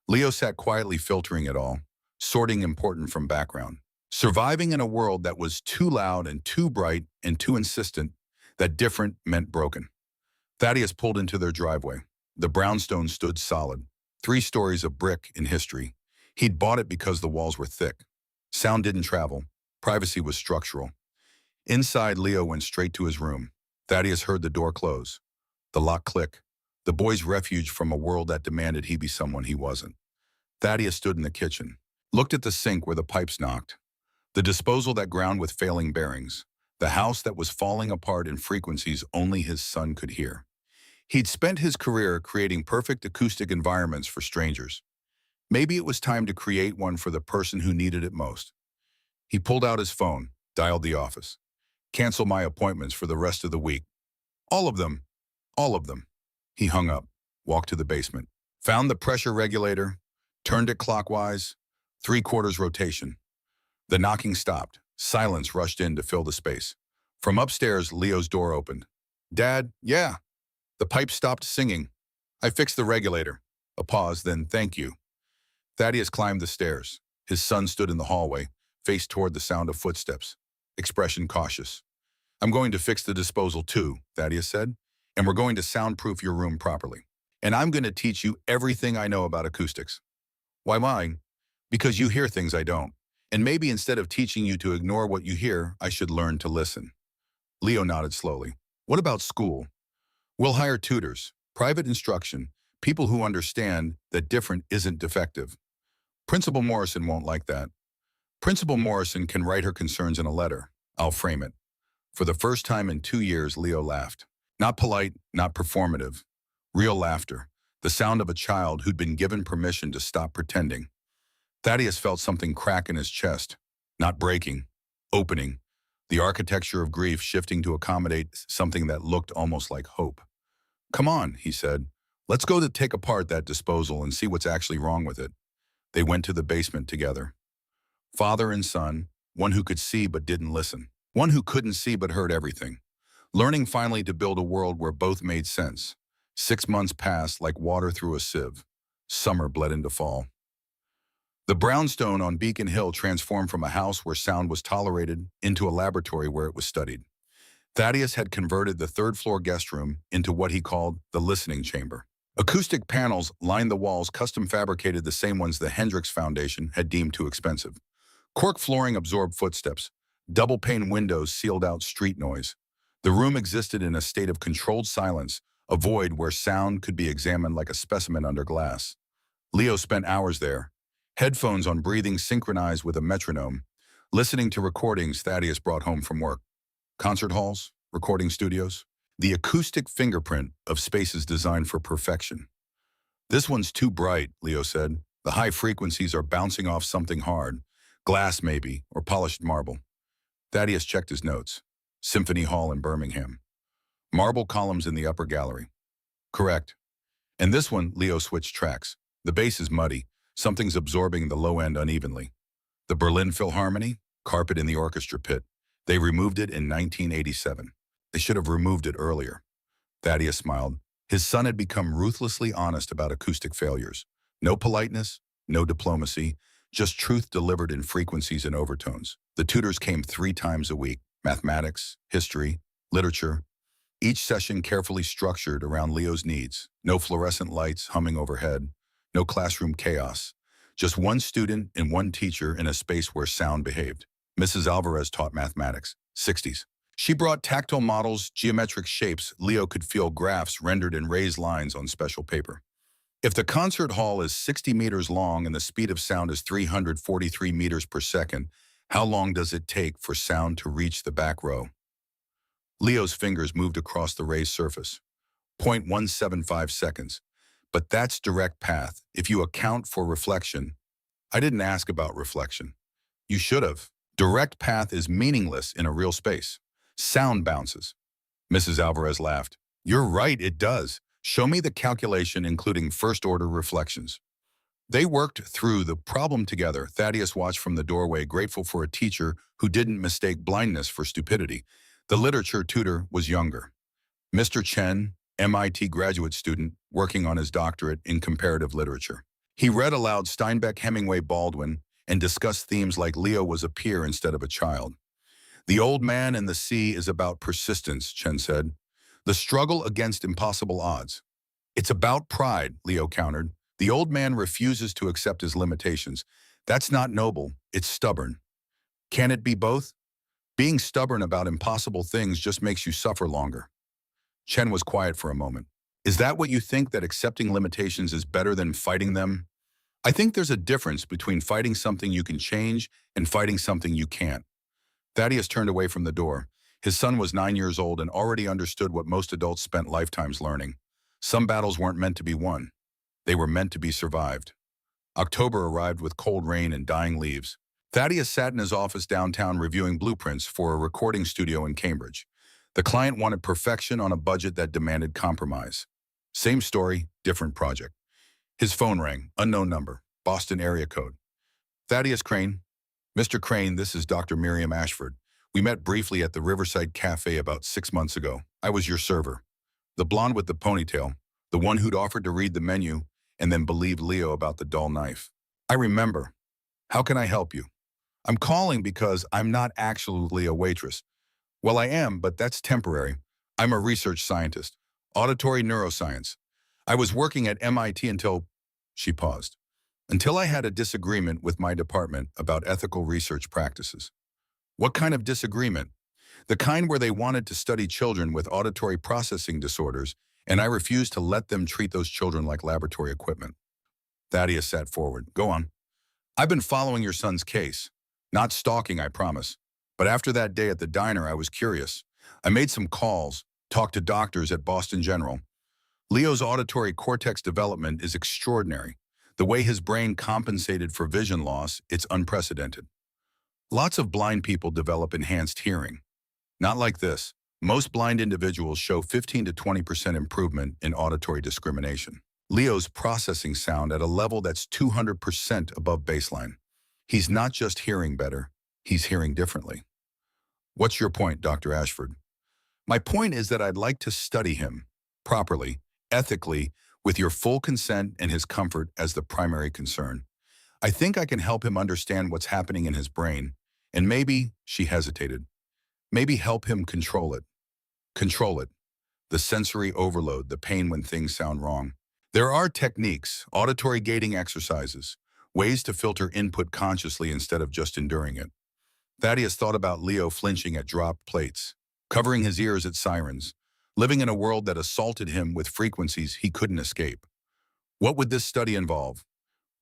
Speaker 1: Leo sat quietly filtering it all, sorting important from background. Surviving in a world that was too loud and too bright and too insistent that different meant broken. Thaddeus pulled into their driveway. The brownstone stood solid, 3 stories of brick in history. He'd bought it because the walls were thick. Sound didn't travel. Privacy was structural. Inside, Leo went straight to his room. Thaddeus heard the door close, the lock click, the boy's refuge from a world that demanded he be someone he wasn't. Thaddeus stood in the kitchen, looked at the sink where the pipes knocked, the disposal that ground with failing bearings, the house that was falling apart in frequencies only his son could hear. He'd spent his career creating perfect acoustic environments for strangers. Maybe it was time to create one for the person who needed it most. He pulled out his phone, dialed the office. Cancel my appointments for the rest of the week. All of them. All of them. He hung up, walked to the basement, found the pressure regulator, turned it clockwise, 3/4 rotation. The knocking stopped. Silence rushed in to fill the space. From upstairs, Leo's door opened. Dad, yeah. The pipe stopped singing. I fixed the regulator. A pause, then thank you. Thaddeus climbed the stairs. His son stood in the hallway, faced toward the sound of footsteps. Expression cautious. I'm going to fix the disposal too, Thaddeus said, and we're going to soundproof your room properly. And I'm going to teach you everything I know about acoustics. Why mine? Because you hear things I don't. And maybe instead of teaching you to ignore what you hear, I should learn to listen. Leo nodded slowly. What about school? We'll hire tutors, private instruction, people who understand that different isn't defective. Principal Morrison won't like that. Principal Morrison can write her concerns in a letter. I'll frame it. For the first time in 2 years, Leo laughed. Not polite, not performative. Real laughter. The sound of a child who'd been given permission to stop pretending. Thaddeus felt something crack in his chest. Not breaking. Opening. The architecture of grief shifting to accommodate something that looked almost like hope. Come on, he said. Let's go to take apart that disposal and see what's actually wrong with it. They went to the basement together. Father and son, one who could see but didn't listen, one who couldn't see but heard everything, learning finally to build a world where both made sense. 6 months passed like water through a sieve. Summer bled into fall. The brownstone on Beacon Hill transformed from a house where sound was tolerated into a laboratory where it was studied. Thaddeus had converted the 3rd-floor guest room into what he called the listening chamber. Acoustic panels lined the walls, custom fabricated, the same ones the Hendrix Foundation had deemed too expensive. Cork flooring absorbed footsteps. Double-pane windows sealed out street noise. The room existed in a state of controlled silence, a void where sound could be examined like a specimen under glass. Leo spent hours there, headphones on, breathing synchronized with a metronome, listening to recordings Thaddeus brought home from work. Concert halls, recording studios, the acoustic fingerprint of spaces designed for perfection. This one's too bright, Leo said. The high frequencies are bouncing off something hard. Glass maybe, or polished marble. Thaddeus checked his notes. Symphony Hall in Birmingham. Marble columns in the upper gallery. Correct. And this one, Leo switched tracks. The bass is muddy. Something's absorbing the low end unevenly. The Berlin Philharmony, carpet in the orchestra pit. They removed it in 1987. They should have removed it earlier. Thaddeus smiled. His son had become ruthlessly honest about acoustic failures. No politeness, no diplomacy, just truth delivered in frequencies and overtones. The tutors came 3 times a week: mathematics, history, literature, each session carefully structured around Leo's needs. No fluorescent lights humming overhead, no classroom chaos. Just one student and one teacher in a space where sound behaved. Mrs. Alvarez taught mathematics, 60s. She brought tactile models, geometric shapes. Leo could feel graphs rendered in raised lines on special paper. If the concert hall is 60 meters long and the speed of sound is 343 meters per second, how long does it take for sound to reach the back row? Leo's fingers moved across the raised surface. 0.175 seconds. But that's direct path. If you account for reflection, I didn't ask about reflection. You should have. Direct path is meaningless in a real space. Sound bounces. Mrs. Alvarez laughed. You're right, it does. Show me the calculation including first-order reflections. They worked through the problem together. Thaddeus watched from the doorway, grateful for a teacher who didn't mistake blindness for stupidity. The literature tutor was younger. Mr. Chen, MIT graduate student, working on his doctorate in comparative literature. He read aloud Steinbeck, Hemingway, Baldwin, and discussed themes like Leo was a peer instead of a child. The Old Man and the Sea is about persistence, Chen said. The struggle against impossible odds. It's about pride, Leo countered. The old man refuses to accept his limitations. That's not noble, it's stubborn. Can it be both? Being stubborn about impossible things just makes you suffer longer. Chen was quiet for a moment. Is that what you think, that accepting limitations is better than fighting them? I think there's a difference between fighting something you can change and fighting something you can't. Thaddeus turned away from the door. His son was 9 years old and already understood what most adults spent lifetimes learning. Some battles weren't meant to be won. They were meant to be survived. October arrived with cold rain and dying leaves. Thaddeus sat in his office downtown reviewing blueprints for a recording studio in Cambridge. The client wanted perfection on a budget that demanded compromise. Same story, different project. His phone rang, unknown number, Boston area code. Thaddeus Crane. Mr. Crane, this is Dr. Miriam Ashford. We met briefly at the Riverside Cafe about 6 months ago. I was your server. The blonde with the ponytail, the one who'd offered to read the menu and then believed Leo about the dull knife. I remember. How can I help you? I'm calling because I'm not actually a waitress. Well, I am, but that's temporary. I'm a research scientist, auditory neuroscience. I was working at MIT until, she paused, until I had a disagreement with my department about ethical research practices. What kind of disagreement? The kind where they wanted to study children with auditory processing disorders, and I refused to let them treat those children like laboratory equipment. Thaddeus sat forward. Go on. I've been following your son's case. Not stalking, I promise. But after that day at the diner, I was curious. I made some calls, talked to doctors at Boston General. Leo's auditory cortex development is extraordinary. The way his brain compensated for vision loss, it's unprecedented. Lots of blind people develop enhanced hearing. Not like this. Most blind individuals show 15 to 20% improvement in auditory discrimination. Leo's processing sound at a level that's 200% above baseline. He's not just hearing better, he's hearing differently. What's your point, Dr. Ashford? My point is that I'd like to study him properly, ethically, with your full consent and his comfort as the primary concern. I think I can help him understand what's happening in his brain, and maybe, she hesitated, maybe help him control it. Control it. The sensory overload, the pain when things sound wrong. There are techniques, auditory gating exercises, ways to filter input consciously instead of just enduring it. Thaddeus thought about Leo flinching at dropped plates, covering his ears at sirens, living in a world that assaulted him with frequencies he couldn't escape. What would this study involve?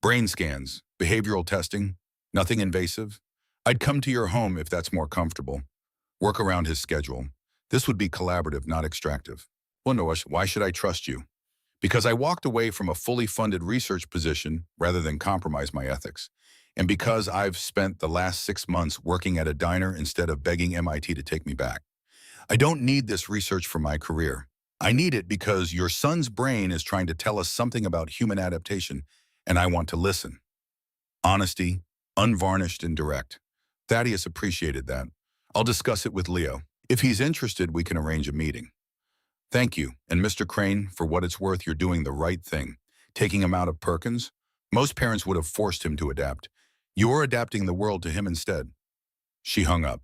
Speaker 1: Brain scans, behavioral testing, nothing invasive? I'd come to your home if that's more comfortable. Work around his schedule. This would be collaborative, not extractive. Well, no, why should I trust you? Because I walked away from a fully funded research position rather than compromise my ethics. And because I've spent the last 6 months working at a diner instead of begging MIT to take me back. I don't need this research for my career. I need it because your son's brain is trying to tell us something about human adaptation, and I want to listen. Honesty, unvarnished and direct. Thaddeus appreciated that. I'll discuss it with Leo. If he's interested, we can arrange a meeting. Thank you. And Mr. Crane, for what it's worth, you're doing the right thing. Taking him out of Perkins? Most parents would have forced him to adapt. You're adapting the world to him instead. She hung up.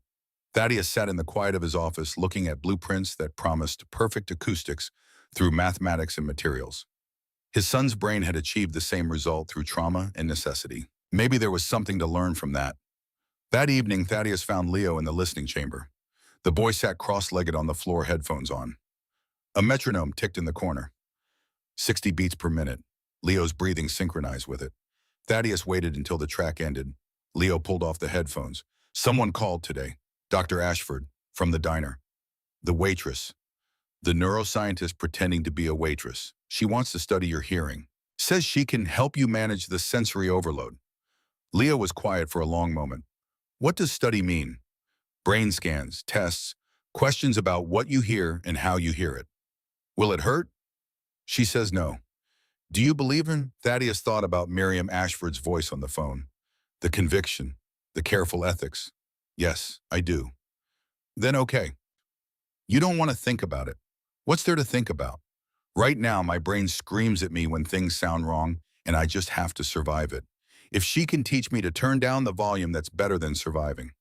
Speaker 1: Thaddeus sat in the quiet of his office looking at blueprints that promised perfect acoustics through mathematics and materials. His son's brain had achieved the same result through trauma and necessity. Maybe there was something to learn from that. That evening, Thaddeus found Leo in the listening chamber. The boy sat cross-legged on the floor, headphones on. A metronome ticked in the corner. 60 beats per minute. Leo's breathing synchronized with it. Thaddeus waited until the track ended. Leo pulled off the headphones. Someone called today. Dr. Ashford, from the diner. The waitress. The neuroscientist pretending to be a waitress. She wants to study your hearing. Says she can help you manage the sensory overload. Leo was quiet for a long moment. What does study mean? Brain scans, tests, questions about what you hear and how you hear it. Will it hurt? She says no. Do you believe in? Thaddeus thought about Miriam Ashford's voice on the phone. The conviction, the careful ethics. Yes, I do. Then okay. You don't want to think about it. What's there to think about? Right now, my brain screams at me when things sound wrong, and I just have to survive it. If she can teach me to turn down the volume, that's better than surviving.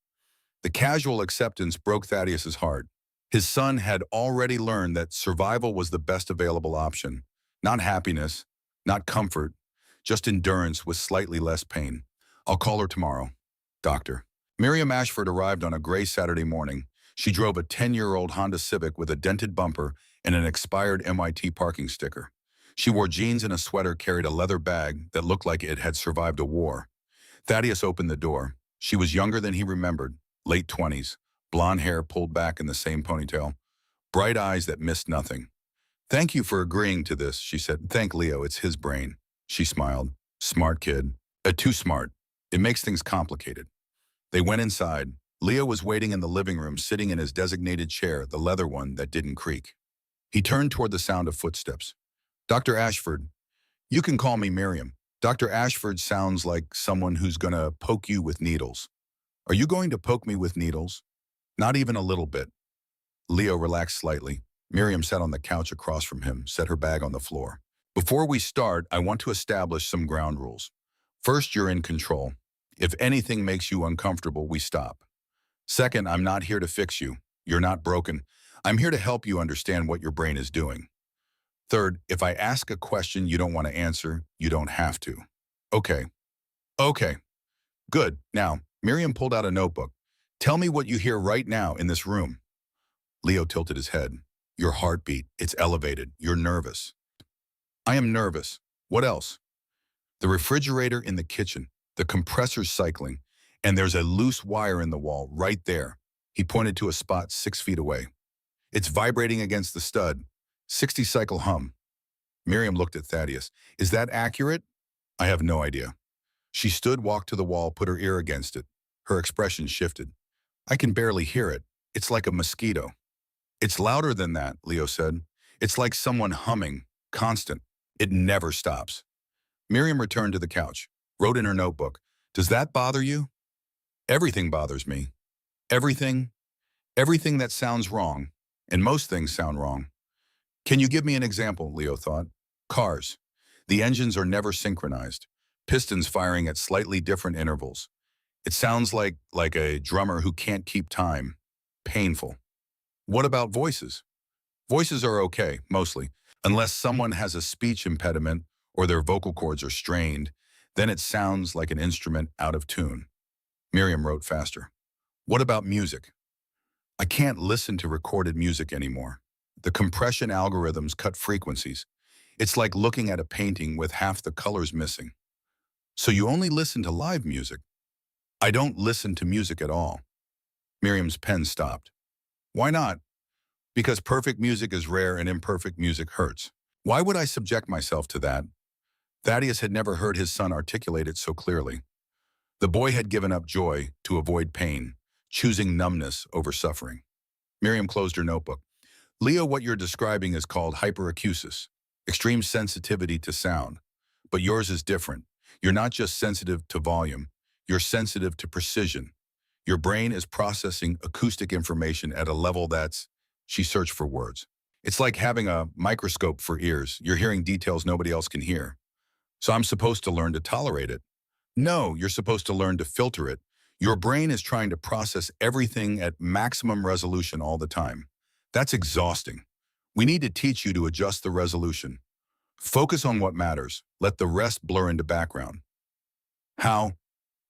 Speaker 1: The casual acceptance broke Thaddeus's heart. His son had already learned that survival was the best available option. Not happiness, not comfort, just endurance with slightly less pain. I'll call her tomorrow. Doctor. Miriam Ashford arrived on a gray Saturday morning. She drove a 10-year-old Honda Civic with a dented bumper and an expired MIT parking sticker. She wore jeans and a sweater, carried a leather bag that looked like it had survived a war. Thaddeus opened the door. She was younger than he remembered, late 20s, blonde hair pulled back in the same ponytail, bright eyes that missed nothing. Thank you for agreeing to this, she said. Thank Leo, it's his brain. She smiled. Smart kid. Too smart. It makes things complicated. They went inside. Leo was waiting in the living room, sitting in his designated chair, the leather one that didn't creak. He turned toward the sound of footsteps. Dr. Ashford, you can call me Miriam. Dr. Ashford sounds like someone who's gonna poke you with needles. Are you going to poke me with needles? Not even a little bit. Leo relaxed slightly. Miriam sat on the couch across from him, set her bag on the floor. Before we start, I want to establish some ground rules. First, you're in control. If anything makes you uncomfortable, we stop. Second, I'm not here to fix you. You're not broken. I'm here to help you understand what your brain is doing. Third, if I ask a question you don't want to answer, you don't have to. Okay. Okay. Good. Now, Miriam pulled out a notebook. Tell me what you hear right now in this room. Leo tilted his head. Your heartbeat, it's elevated. You're nervous. I am nervous. What else? The refrigerator in the kitchen, the compressor's cycling, and there's a loose wire in the wall right there. He pointed to a spot 6 feet away. It's vibrating against the stud. 60-cycle hum. Miriam looked at Thaddeus. Is that accurate? I have no idea. She stood, walked to the wall, put her ear against it. Her expression shifted. I can barely hear it. It's like a mosquito. It's louder than that, Leo said. It's like someone humming, constant. It never stops. Miriam returned to the couch, wrote in her notebook. Does that bother you? Everything bothers me. Everything that sounds wrong, and most things sound wrong. Can you give me an example, Leo thought. Cars. The engines are never synchronized. Pistons firing at slightly different intervals. It sounds like a drummer who can't keep time. Painful. What about voices? Voices are okay, mostly, unless someone has a speech impediment or their vocal cords are strained, then it sounds like an instrument out of tune. Miriam wrote faster. What about music? I can't listen to recorded music anymore. The compression algorithms cut frequencies. It's like looking at a painting with half the colors missing. So you only listen to live music? I don't listen to music at all. Miriam's pen stopped. Why not? Because perfect music is rare and imperfect music hurts. Why would I subject myself to that? Thaddeus had never heard his son articulate it so clearly. The boy had given up joy to avoid pain, choosing numbness over suffering. Miriam closed her notebook. Leo, what you're describing is called hyperacusis, extreme sensitivity to sound. But yours is different. You're not just sensitive to volume, you're sensitive to precision. Your brain is processing acoustic information at a level that's, she searched for words, It's like having a microscope for ears. You're hearing details nobody else can hear. So I'm supposed to learn to tolerate it. No, you're supposed to learn to filter it. Your brain is trying to process everything at maximum resolution all the time. That's exhausting. We need to teach you to adjust the resolution. Focus on what matters. Let the rest blur into background. How?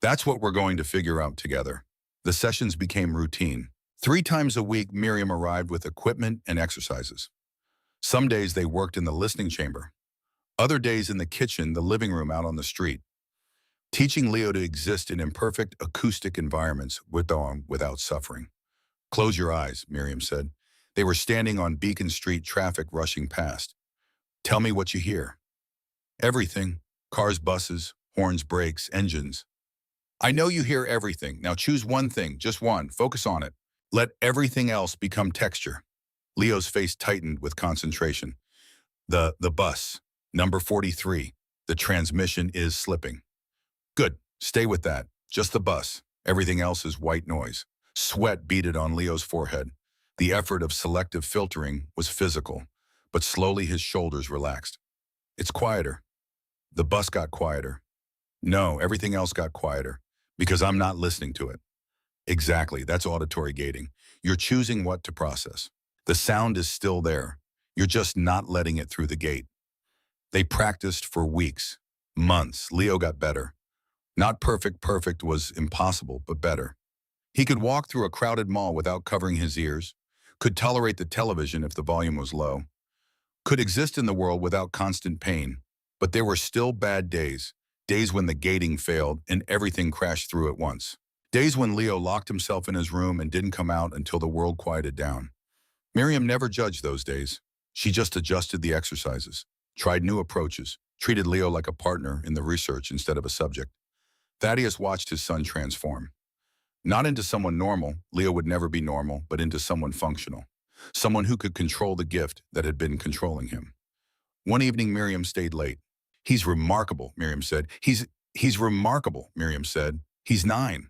Speaker 1: That's what we're going to figure out together. The sessions became routine. 3 times a week, Miriam arrived with equipment and exercises. Some days they worked in the listening chamber. Other days in the kitchen, the living room out on the street. Teaching Leo to exist in imperfect acoustic environments without suffering. Close your eyes, Miriam said. They were standing on Beacon Street, traffic rushing past. Tell me what you hear. Everything. Cars, buses, horns, brakes, engines. I know you hear everything. Now choose one thing, just one. Focus on it. Let everything else become texture. Leo's face tightened with concentration. The bus. Number 43. The transmission is slipping. Good. Stay with that. Just the bus. Everything else is white noise. Sweat beaded on Leo's forehead. The effort of selective filtering was physical, but slowly his shoulders relaxed. It's quieter. The bus got quieter. No, everything else got quieter, because I'm not listening to it. Exactly, that's auditory gating. You're choosing what to process. The sound is still there. You're just not letting it through the gate. They practiced for weeks, months. Leo got better. Not perfect. Perfect was impossible, but better. He could walk through a crowded mall without covering his ears, could tolerate the television if the volume was low, could exist in the world without constant pain. But there were still bad days, days when the gating failed and everything crashed through at once. Days when Leo locked himself in his room and didn't come out until the world quieted down. Miriam never judged those days. She just adjusted the exercises, tried new approaches, treated Leo like a partner in the research instead of a subject. Thaddeus watched his son transform. Not into someone normal, Leo would never be normal, but into someone functional. Someone who could control the gift that had been controlling him. One evening, Miriam stayed late. He's remarkable, Miriam said. He's remarkable, Miriam said. He's 9.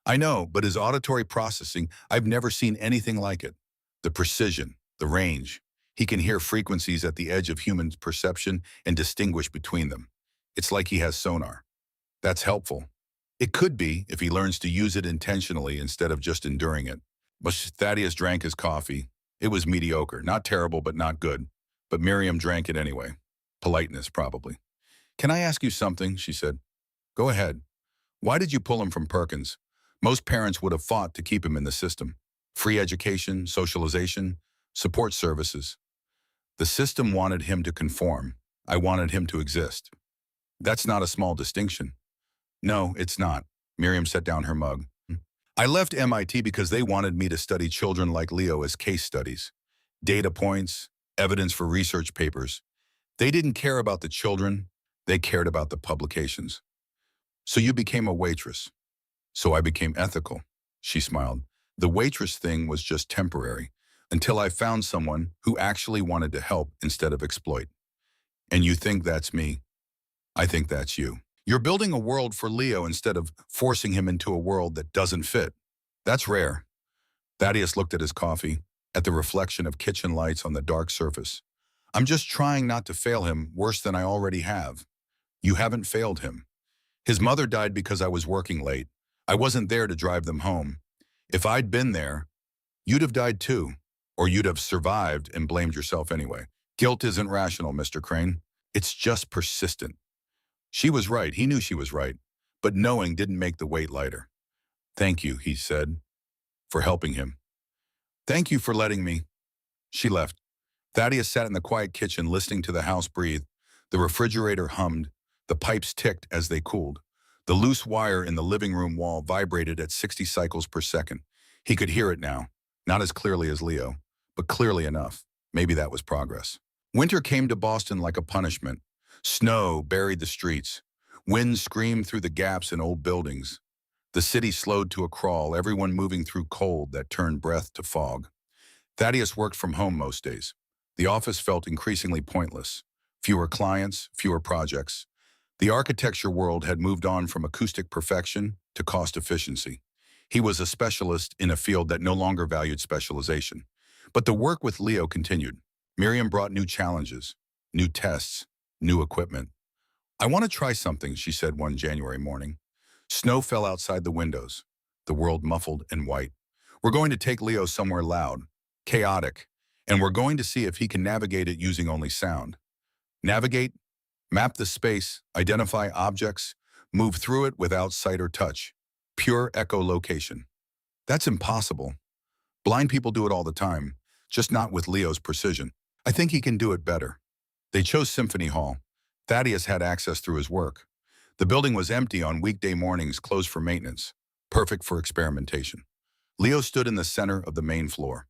Speaker 1: I know, but his auditory processing, I've never seen anything like it. The precision, the range. He can hear frequencies at the edge of human perception and distinguish between them. It's like he has sonar. That's helpful. It could be if he learns to use it intentionally instead of just enduring it. But Thaddeus drank his coffee. It was mediocre, not terrible, but not good. But Miriam drank it anyway. Politeness, probably. Can I ask you something? She said. Go ahead. Why did you pull him from Perkins? Most parents would have fought to keep him in the system. Free education, socialization, support services. The system wanted him to conform. I wanted him to exist. That's not a small distinction. No, it's not. Miriam set down her mug. I left MIT because they wanted me to study children like Leo as case studies. Data points, evidence for research papers. They didn't care about the children. They cared about the publications. So you became a waitress. So I became ethical. She smiled. The waitress thing was just temporary, until I found someone who actually wanted to help instead of exploit. And you think that's me? I think that's you. You're building a world for Leo instead of forcing him into a world that doesn't fit. That's rare. Thaddeus looked at his coffee, at the reflection of kitchen lights on the dark surface. I'm just trying not to fail him worse than I already have. You haven't failed him. His mother died because I was working late. I wasn't there to drive them home. If I'd been there, you'd have died too, or you'd have survived and blamed yourself anyway. Guilt isn't rational, Mr. Crane. It's just persistent. She was right. He knew she was right, but knowing didn't make the weight lighter. Thank you, he said, for helping him. Thank you for letting me. She left. Thaddeus sat in the quiet kitchen listening to the house breathe. The refrigerator hummed. The pipes ticked as they cooled. The loose wire in the living room wall vibrated at 60 cycles per second. He could hear it now, not as clearly as Leo, but clearly enough. Maybe that was progress. Winter came to Boston like a punishment. Snow buried the streets. Wind screamed through the gaps in old buildings. The city slowed to a crawl, everyone moving through cold that turned breath to fog. Thaddeus worked from home most days. The office felt increasingly pointless. Fewer clients, fewer projects. The architecture world had moved on from acoustic perfection to cost efficiency. He was a specialist in a field that no longer valued specialization. But the work with Leo continued. Miriam brought new challenges, new tests, new equipment. I want to try something, she said one January morning. Snow fell outside the windows, the world muffled and white. We're going to take Leo somewhere loud, chaotic, and we're going to see if he can navigate it using only sound. Navigate, map the space, identify objects, move through it without sight or touch. Pure echolocation. That's impossible. Blind people do it all the time, just not with Leo's precision. I think he can do it better. They chose Symphony Hall. Thaddeus had access through his work. The building was empty on weekday mornings, closed for maintenance, perfect for experimentation. Leo stood in the center of the main floor,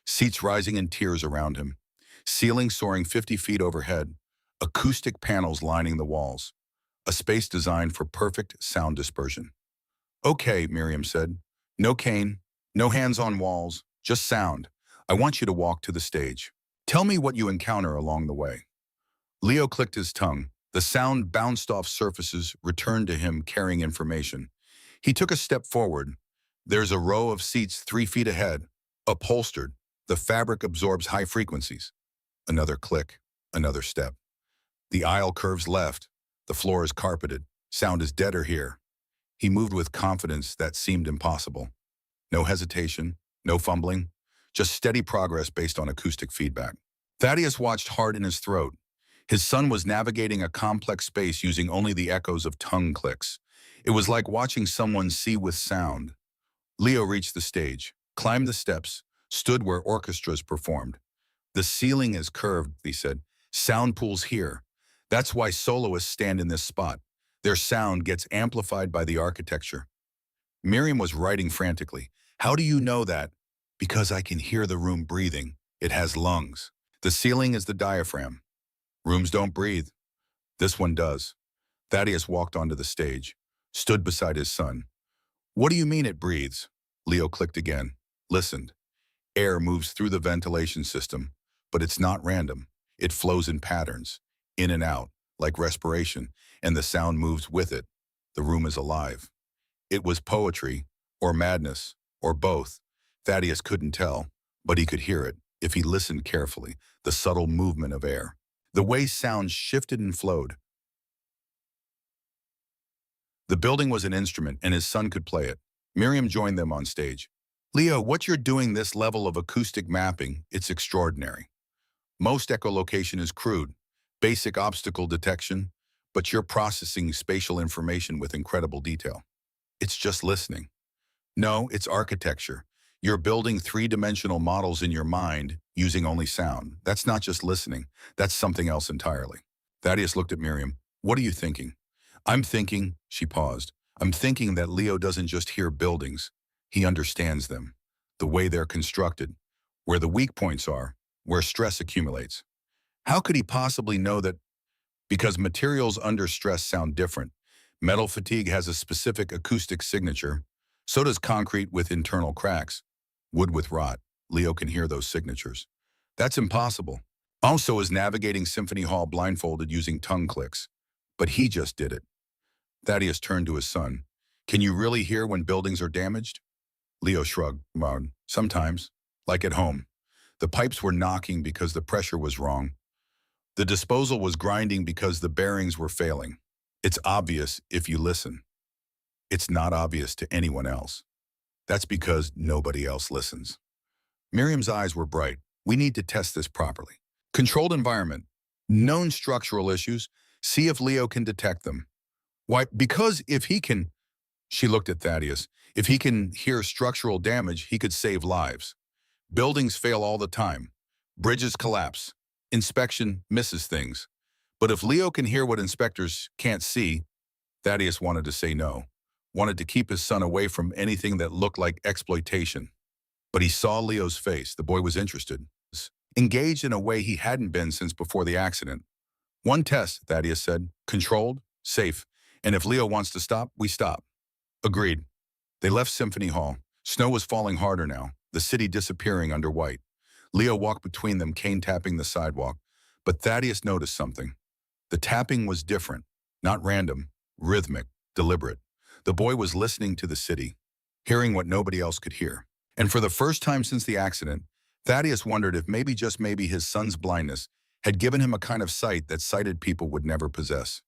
Speaker 1: seats rising in tiers around him, ceiling soaring 50 feet overhead, acoustic panels lining the walls, a space designed for perfect sound dispersion. Okay, Miriam said. No cane, no hands on walls, just sound. I want you to walk to the stage. Tell me what you encounter along the way. Leo clicked his tongue. The sound bounced off surfaces, returned to him carrying information. He took a step forward. There's a row of seats 3 feet ahead, upholstered. The fabric absorbs high frequencies. Another click, another step. The aisle curves left. The floor is carpeted. Sound is deader here. He moved with confidence that seemed impossible. No hesitation, no fumbling, just steady progress based on acoustic feedback. Thaddeus watched hard in his throat. His son was navigating a complex space using only the echoes of tongue clicks. It was like watching someone see with sound. Leo reached the stage, climbed the steps, stood where orchestras performed. The ceiling is curved, he said. Sound pools here. That's why soloists stand in this spot. Their sound gets amplified by the architecture. Miriam was writing frantically. How do you know that? Because I can hear the room breathing. It has lungs. The ceiling is the diaphragm. Rooms don't breathe. This one does. Thaddeus walked onto the stage, stood beside his son. What do you mean it breathes? Leo clicked again, listened. Air moves through the ventilation system, but it's not random. It flows in patterns, in and out, like respiration, and the sound moves with it. The room is alive. It was poetry, or madness, or both. Thaddeus couldn't tell, but he could hear it, if he listened carefully, the subtle movement of air. The way sound shifted and flowed. The building was an instrument, and his son could play it. Miriam joined them on stage. Leo, what you're doing this level of acoustic mapping, it's extraordinary. Most echolocation is crude, basic obstacle detection, but you're processing spatial information with incredible detail. It's just listening. No, it's architecture. You're building three-dimensional models in your mind using only sound. That's not just listening. That's something else entirely. Thaddeus looked at Miriam. What are you thinking? I'm thinking, she paused. I'm thinking that Leo doesn't just hear buildings. He understands them, the way they're constructed, where the weak points are, where stress accumulates. How could he possibly know that? Because materials under stress sound different. Metal fatigue has a specific acoustic signature. So does concrete with internal cracks. Wood with rot. Leo can hear those signatures. That's impossible. Also is navigating Symphony Hall blindfolded using tongue clicks. But he just did it. Thaddeus turned to his son. Can you really hear when buildings are damaged? Leo shrugged. Sometimes, like at home. The pipes were knocking because the pressure was wrong. The disposal was grinding because the bearings were failing. It's obvious if you listen. It's not obvious to anyone else. That's because nobody else listens. Miriam's eyes were bright. We need to test this properly. Controlled environment. Known structural issues. See if Leo can detect them. Why? Because if he can, she looked at Thaddeus, if he can hear structural damage, he could save lives. Buildings fail all the time. Bridges collapse. Inspection misses things. But if Leo can hear what inspectors can't see, Thaddeus wanted to say no. Wanted to keep his son away from anything that looked like exploitation. But he saw Leo's face. The boy was interested. Engaged in a way he hadn't been since before the accident. One test, Thaddeus said. Controlled, safe. And if Leo wants to stop, we stop. Agreed. They left Symphony Hall. Snow was falling harder now, the city disappearing under white. Leo walked between them, cane tapping the sidewalk. But Thaddeus noticed something. The tapping was different, not random, rhythmic, deliberate. The boy was listening to the city, hearing what nobody else could hear. And for the first time since the accident, Thaddeus wondered if maybe, just maybe, his son's blindness had given him a kind of sight that sighted people would never possess.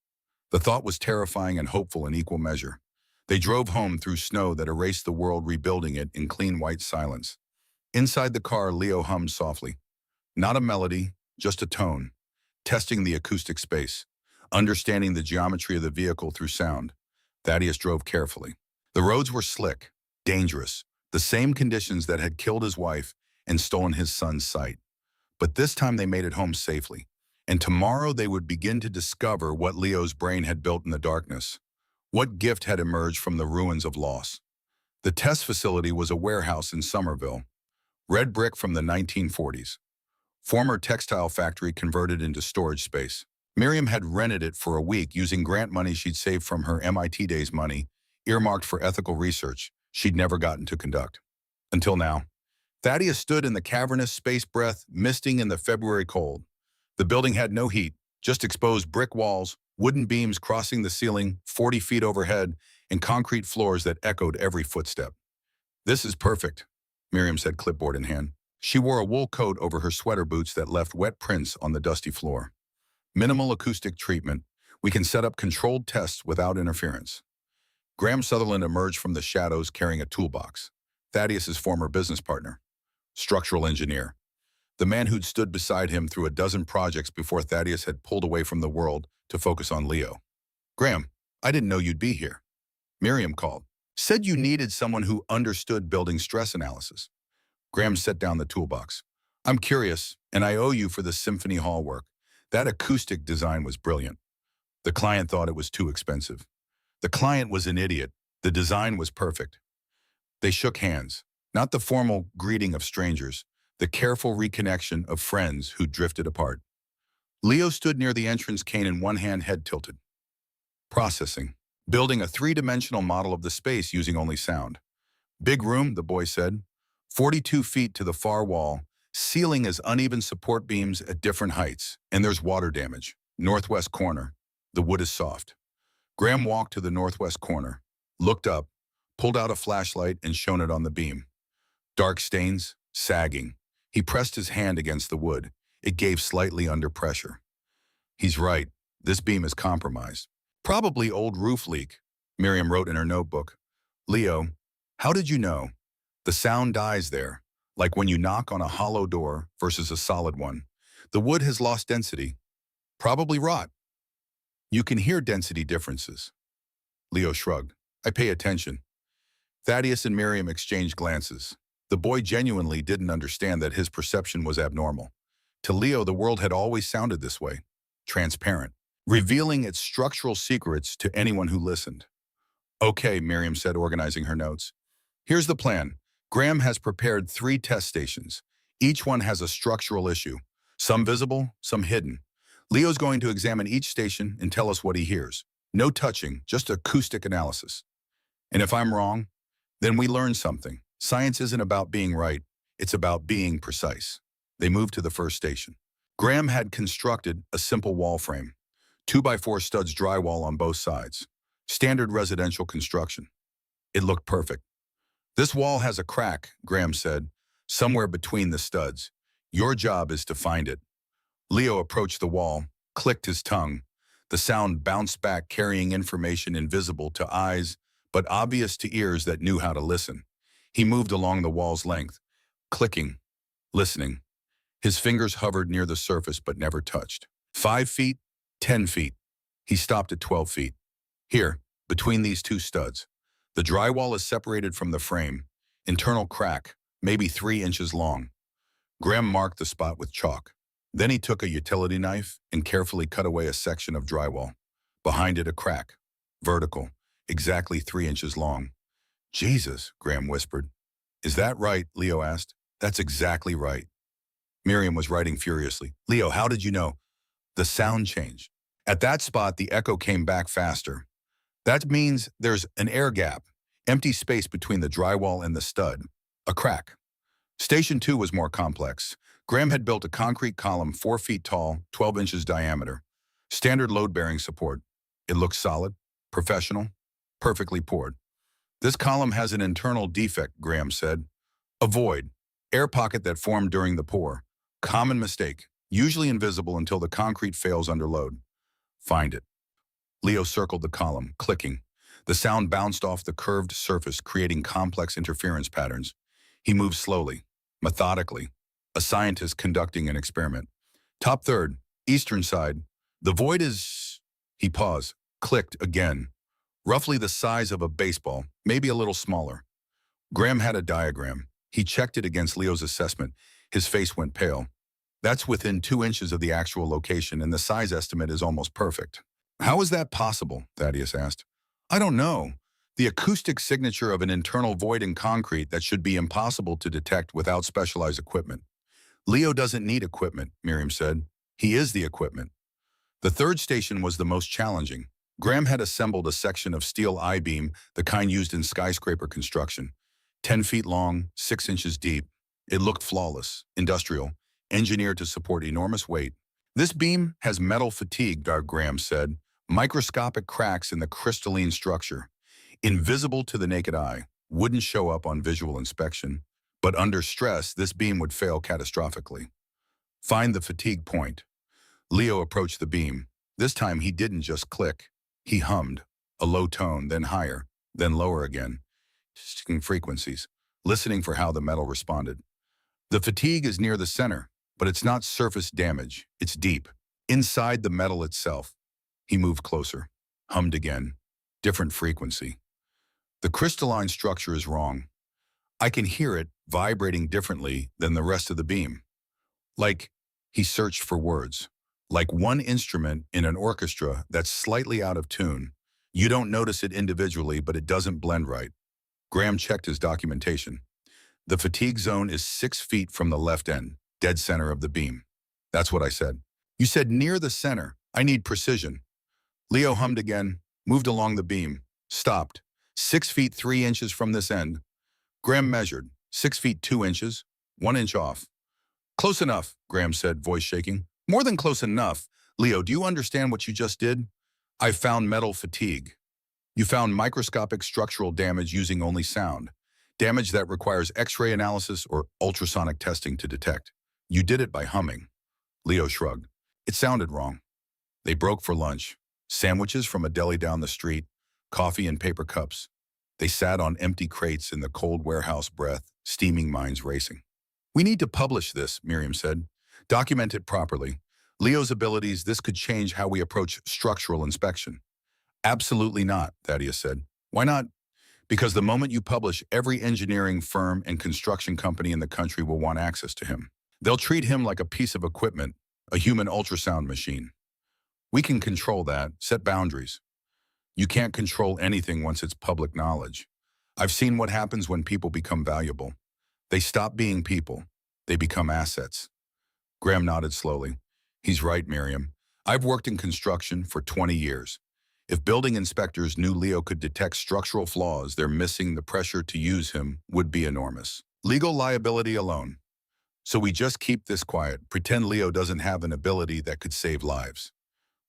Speaker 1: The thought was terrifying and hopeful in equal measure. They drove home through snow that erased the world, rebuilding it in clean white silence. Inside the car, Leo hummed softly. Not a melody, just a tone. Testing the acoustic space. Understanding the geometry of the vehicle through sound. Thaddeus drove carefully. The roads were slick, dangerous, the same conditions that had killed his wife and stolen his son's sight. But this time they made it home safely. And tomorrow they would begin to discover what Leo's brain had built in the darkness. What gift had emerged from the ruins of loss? The test facility was a warehouse in Somerville. Red brick from the 1940s. Former textile factory converted into storage space. Miriam had rented it for a week using grant money she'd saved from her MIT days money, earmarked for ethical research she'd never gotten to conduct. Until now. Thaddeus stood in the cavernous space breath, misting in the February cold. The building had no heat, just exposed brick walls, wooden beams crossing the ceiling 40 feet overhead, and concrete floors that echoed every footstep. This is perfect, Miriam said, clipboard in hand. She wore a wool coat over her sweater boots that left wet prints on the dusty floor. Minimal acoustic treatment. We can set up controlled tests without interference. Graham Sutherland emerged from the shadows carrying a toolbox. Thaddeus's former business partner. Structural engineer. The man who'd stood beside him through a dozen projects before Thaddeus had pulled away from the world to focus on Leo. Graham, I didn't know you'd be here. Miriam called. Said you needed someone who understood building stress analysis. Graham set down the toolbox. I'm curious, and I owe you for the symphony hall work. That acoustic design was brilliant. The client thought it was too expensive. The client was an idiot. The design was perfect. They shook hands, not the formal greeting of strangers, the careful reconnection of friends who drifted apart. Leo stood near the entrance cane in one hand, head tilted. Processing. Building a three-dimensional model of the space using only sound. Big room, the boy said. 42 feet to the far wall. Ceiling is uneven support beams at different heights, and there's water damage. Northwest corner. The wood is soft. Graham walked to the northwest corner, looked up, pulled out a flashlight and shone it on the beam. Dark stains, sagging. He pressed his hand against the wood. It gave slightly under pressure. He's right. This beam is compromised. Probably old roof leak, Miriam wrote in her notebook. Leo, how did you know? The sound dies there, like when you knock on a hollow door versus a solid one. The wood has lost density. Probably rot. You can hear density differences. Leo shrugged. I pay attention. Thaddeus and Miriam exchanged glances. The boy genuinely didn't understand that his perception was abnormal. To Leo, the world had always sounded this way, transparent, revealing its structural secrets to anyone who listened. Okay, Miriam said, organizing her notes. Here's the plan. Graham has prepared 3 test stations. Each one has a structural issue, some visible, some hidden. Leo's going to examine each station and tell us what he hears. No touching, just acoustic analysis. And if I'm wrong, then we learn something. Science isn't about being right, it's about being precise. They moved to the first station. Graham had constructed a simple wall frame, 2x4 studs drywall on both sides. Standard residential construction. It looked perfect. This wall has a crack, Graham said, somewhere between the studs. Your job is to find it. Leo approached the wall, clicked his tongue. The sound bounced back, carrying information invisible to eyes, but obvious to ears that knew how to listen. He moved along the wall's length, clicking, listening. His fingers hovered near the surface but never touched. 5 feet, 10 feet. He stopped at 12 feet. Here, between these 2 studs. The drywall is separated from the frame. Internal crack, maybe 3 inches long. Graham marked the spot with chalk. Then he took a utility knife and carefully cut away a section of drywall. Behind it, a crack, vertical, exactly 3 inches long. Jesus, Graham whispered. Is that right? Leo asked. That's exactly right. Miriam was writing furiously. Leo, how did you know? The sound changed. At that spot, the echo came back faster. That means there's an air gap, empty space between the drywall and the stud, a crack. Station 2 was more complex. Graham had built a concrete column 4 feet tall, 12 inches diameter. Standard load-bearing support. It looked solid, professional, perfectly poured. This column has an internal defect, Graham said. A void, Air pocket that formed during the pour. Common mistake, usually invisible until the concrete fails under load. Find it. Leo circled the column, clicking. The sound bounced off the curved surface, creating complex interference patterns. He moved slowly, methodically, a scientist conducting an experiment. Top third, eastern side. The void is... He paused, clicked again. Roughly the size of a baseball, maybe a little smaller. Graham had a diagram. He checked it against Leo's assessment. His face went pale. That's within 2 inches of the actual location, and the size estimate is almost perfect. How is that possible? Thaddeus asked. I don't know. The acoustic signature of an internal void in concrete that should be impossible to detect without specialized equipment. Leo doesn't need equipment, Miriam said. He is the equipment. The third station was the most challenging. Graham had assembled a section of steel I-beam, the kind used in skyscraper construction. 10 feet long, 6 inches deep. It looked flawless, industrial, engineered to support enormous weight. This beam has metal fatigue, Graham said, microscopic cracks in the crystalline structure. Invisible to the naked eye, wouldn't show up on visual inspection, but under stress, this beam would fail catastrophically. Find the fatigue point. Leo approached the beam. This time he didn't just click. He hummed, a low tone, then higher, then lower again, shifting frequencies, listening for how the metal responded. The fatigue is near the center, but it's not surface damage. It's deep, inside the metal itself. He moved closer, hummed again, different frequency. The crystalline structure is wrong. I can hear it vibrating differently than the rest of the beam. Like, he searched for words. Like one instrument in an orchestra that's slightly out of tune. You don't notice it individually, but it doesn't blend right. Graham checked his documentation. The fatigue zone is 6 feet from the left end, dead center of the beam. That's what I said. You said near the center. I need precision. Leo hummed again, moved along the beam, stopped. 6 feet 3 inches from this end. Graham measured. 6 feet 2 inches, 1 inch off. Close enough, Graham said, voice shaking. More than close enough. Leo, do you understand what you just did? I found metal fatigue. You found microscopic structural damage using only sound. Damage that requires X-ray analysis or ultrasonic testing to detect. You did it by humming. Leo shrugged. It sounded wrong. They broke for lunch. Sandwiches from a deli down the street, coffee in paper cups. They sat on empty crates in the cold warehouse breath, steaming minds racing. We need to publish this, Miriam said. Document it properly. Leo's abilities, this could change how we approach structural inspection. Absolutely not, Thaddeus said. Why not? Because the moment you publish, every engineering firm and construction company in the country will want access to him. They'll treat him like a piece of equipment, a human ultrasound machine. We can control that, set boundaries. You can't control anything once it's public knowledge. I've seen what happens when people become valuable. They stop being people. They become assets. Graham nodded slowly. He's right, Miriam. I've worked in construction for 20 years. If building inspectors knew Leo could detect structural flaws, they're missing the pressure to use him would be enormous. Legal liability alone. So we just keep this quiet, pretend Leo doesn't have an ability that could save lives.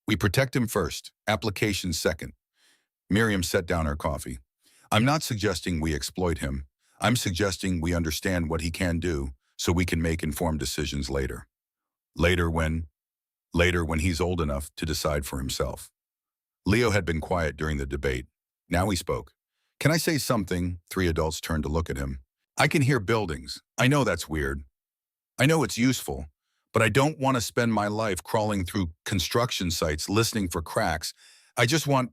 Speaker 1: We protect him first, application second. Miriam set down her coffee. I'm not suggesting we exploit him. I'm suggesting we understand what he can do so we can make informed decisions later. Later when he's old enough to decide for himself. Leo had been quiet during the debate. Now he spoke. Can I say something? 3 adults turned to look at him. I can hear buildings. I know that's weird. I know it's useful, but I don't want to spend my life crawling through construction sites listening for cracks. I just want...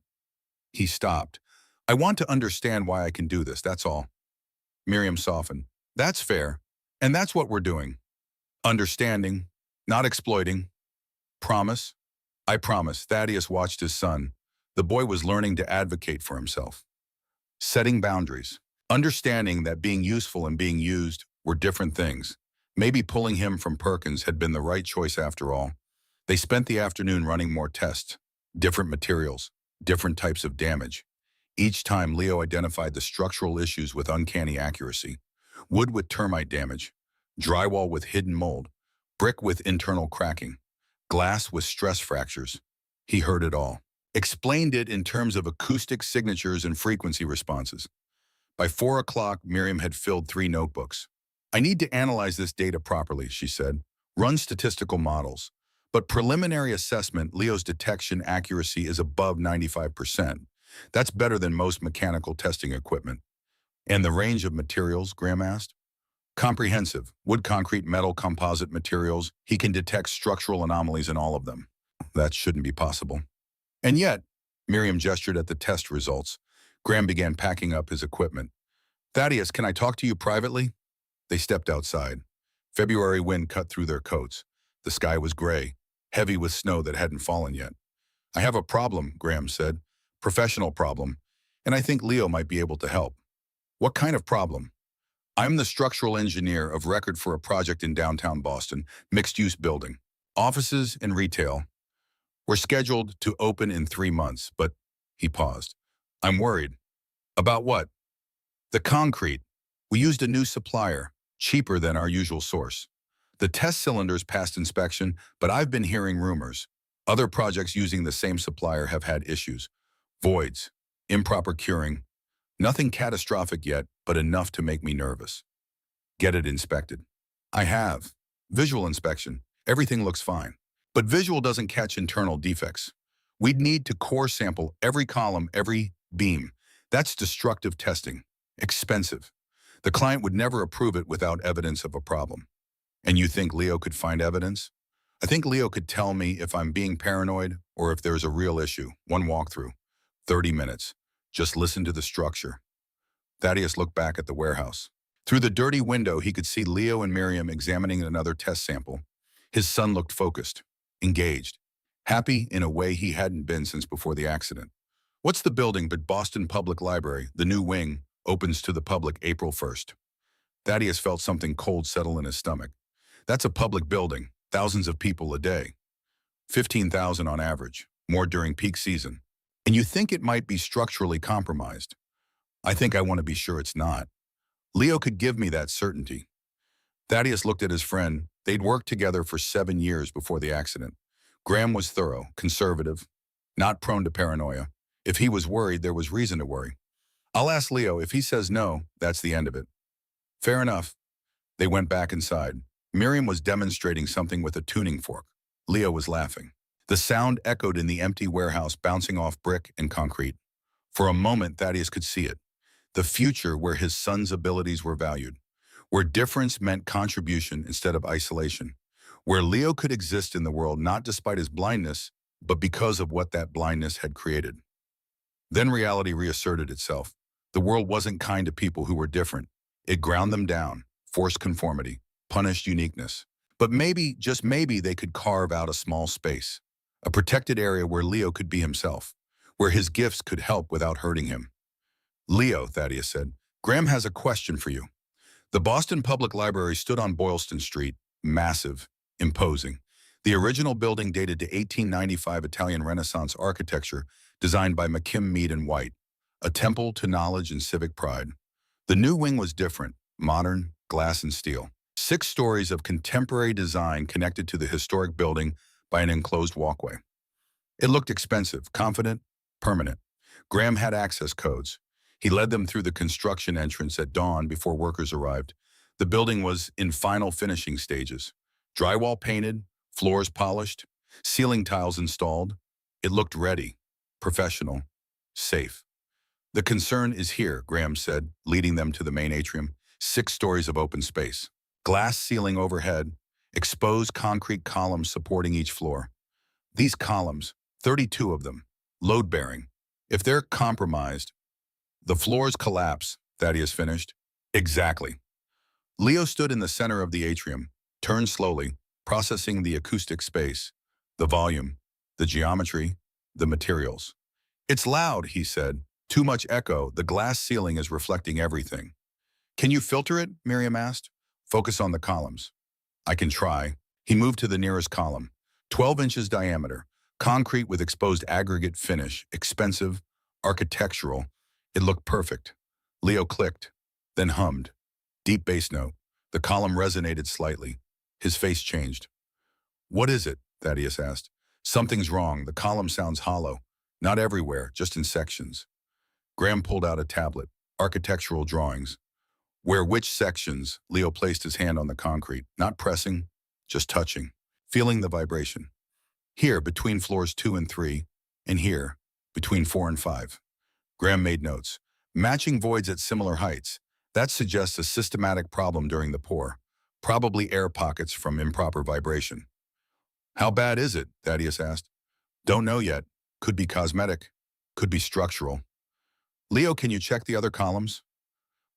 Speaker 1: He stopped. I want to understand why I can do this, that's all. Miriam softened. That's fair. And that's what we're doing. Understanding, not exploiting. Promise? I promise. Thaddeus watched his son. The boy was learning to advocate for himself. Setting boundaries. Understanding that being useful and being used were different things. Maybe pulling him from Perkins had been the right choice after all. They spent the afternoon running more tests. Different materials. Different types of damage. Each time Leo identified the structural issues with uncanny accuracy. Wood with termite damage. Drywall with hidden mold. Brick with internal cracking. Glass with stress fractures. He heard it all. Explained it in terms of acoustic signatures and frequency responses. By 4 o'clock, Miriam had filled 3 notebooks. I need to analyze this data properly, she said. Run statistical models. But preliminary assessment, Leo's detection accuracy is above 95%. That's better than most mechanical testing equipment. And the range of materials, Graham asked? Comprehensive. Wood, concrete, metal, composite materials. He can detect structural anomalies in all of them. That shouldn't be possible. And yet, Miriam gestured at the test results. Graham began packing up his equipment. Thaddeus, can I talk to you privately? They stepped outside. February wind cut through their coats. The sky was gray, heavy with snow that hadn't fallen yet. I have a problem, Graham said. Professional problem. And I think Leo might be able to help. What kind of problem? I'm the structural engineer of record for a project in downtown Boston, mixed-use building. Offices and retail. We're scheduled to open in 3 months, but he paused. I'm worried. About what? The concrete. We used a new supplier, cheaper than our usual source. The test cylinders passed inspection, but I've been hearing rumors. Other projects using the same supplier have had issues. Voids, improper curing. Nothing catastrophic yet, but enough to make me nervous. Get it inspected. I have. Visual inspection. Everything looks fine. But visual doesn't catch internal defects. We'd need to core sample every column, every beam. That's destructive testing. Expensive. The client would never approve it without evidence of a problem. And you think Leo could find evidence? I think Leo could tell me if I'm being paranoid or if there's a real issue. One walkthrough. 30 minutes. Just listen to the structure. Thaddeus looked back at the warehouse. Through the dirty window, he could see Leo and Miriam examining another test sample. His son looked focused, engaged, happy in a way he hadn't been since before the accident. What's the building but Boston Public Library, the new wing, opens to the public April 1st. Thaddeus felt something cold settle in his stomach. That's a public building, thousands of people a day. 15,000 on average, more during peak season. And you think it might be structurally compromised. I think I want to be sure it's not. Leo could give me that certainty. Thaddeus looked at his friend. They'd worked together for 7 years before the accident. Graham was thorough, conservative, not prone to paranoia. If he was worried, there was reason to worry. I'll ask Leo. If he says no, that's the end of it. Fair enough. They went back inside. Miriam was demonstrating something with a tuning fork. Leo was laughing. The sound echoed in the empty warehouse, bouncing off brick and concrete. For a moment, Thaddeus could see it. The future where his son's abilities were valued. Where difference meant contribution instead of isolation. Where Leo could exist in the world not despite his blindness, but because of what that blindness had created. Then reality reasserted itself. The world wasn't kind to people who were different. It ground them down, forced conformity, punished uniqueness. But maybe, just maybe, they could carve out a small space. A protected area where Leo could be himself, where his gifts could help without hurting him. Leo, Thaddeus said, Graham has a question for you. The Boston Public Library stood on Boylston Street, massive, imposing. The original building dated to 1895 Italian Renaissance architecture designed by McKim, Mead and White, a temple to knowledge and civic pride. The new wing was different, modern, glass and steel. 6 stories of contemporary design connected to the historic building by an enclosed walkway. It looked expensive, confident, permanent. Graham had access codes. He led them through the construction entrance at dawn before workers arrived. The building was in final finishing stages. Drywall painted, floors polished, ceiling tiles installed. It looked ready, professional, safe. The concern is here, Graham said, leading them to the main atrium. 6 stories of open space. Glass ceiling overhead, exposed concrete columns supporting each floor. These columns, 32 of them, load-bearing. If they're compromised, the floors collapse, Thaddeus finished. Exactly. Leo stood in the center of the atrium, turned slowly, processing the acoustic space, the volume, the geometry, the materials. It's loud, he said. Too much echo. The glass ceiling is reflecting everything. Can you filter it? Miriam asked. Focus on the columns. I can try. He moved to the nearest column. 12 inches diameter, concrete with exposed aggregate finish, expensive, architectural. It looked perfect. Leo clicked, then hummed. Deep bass note. The column resonated slightly. His face changed. What is it? Thaddeus asked. Something's wrong. The column sounds hollow. Not everywhere, just in sections. Graham pulled out a tablet. Architectural drawings. Where which sections? Leo placed his hand on the concrete, not pressing, just touching, feeling the vibration. Here, between floors 2 and 3, and here, between 4 and 5. Graham made notes. Matching voids at similar heights. That suggests a systematic problem during the pour. Probably air pockets from improper vibration. How bad is it? Thaddeus asked. Don't know yet. Could be cosmetic. Could be structural. Leo, can you check the other columns?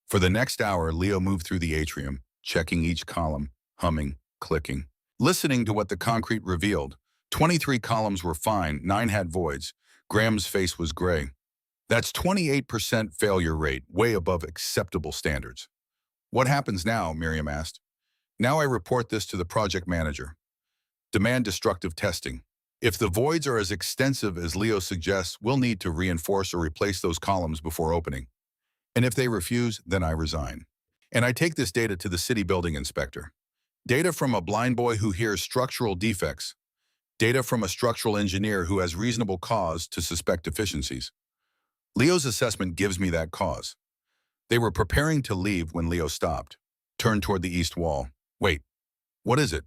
Speaker 1: For the next hour, Leo moved through the atrium, checking each column, humming, clicking, listening to what the concrete revealed. 23 columns were fine, 9 had voids. Graham's face was gray. That's 28% failure rate, way above acceptable standards. What happens now? Miriam asked. Now I report this to the project manager. Demand destructive testing. If the voids are as extensive as Leo suggests, we'll need to reinforce or replace those columns before opening. And if they refuse, then I resign. And I take this data to the city building inspector. Data from a blind boy who hears structural defects. Data from a structural engineer who has reasonable cause to suspect deficiencies. Leo's assessment gives me that cause. They were preparing to leave when Leo stopped, turned toward the east wall. Wait, what is it?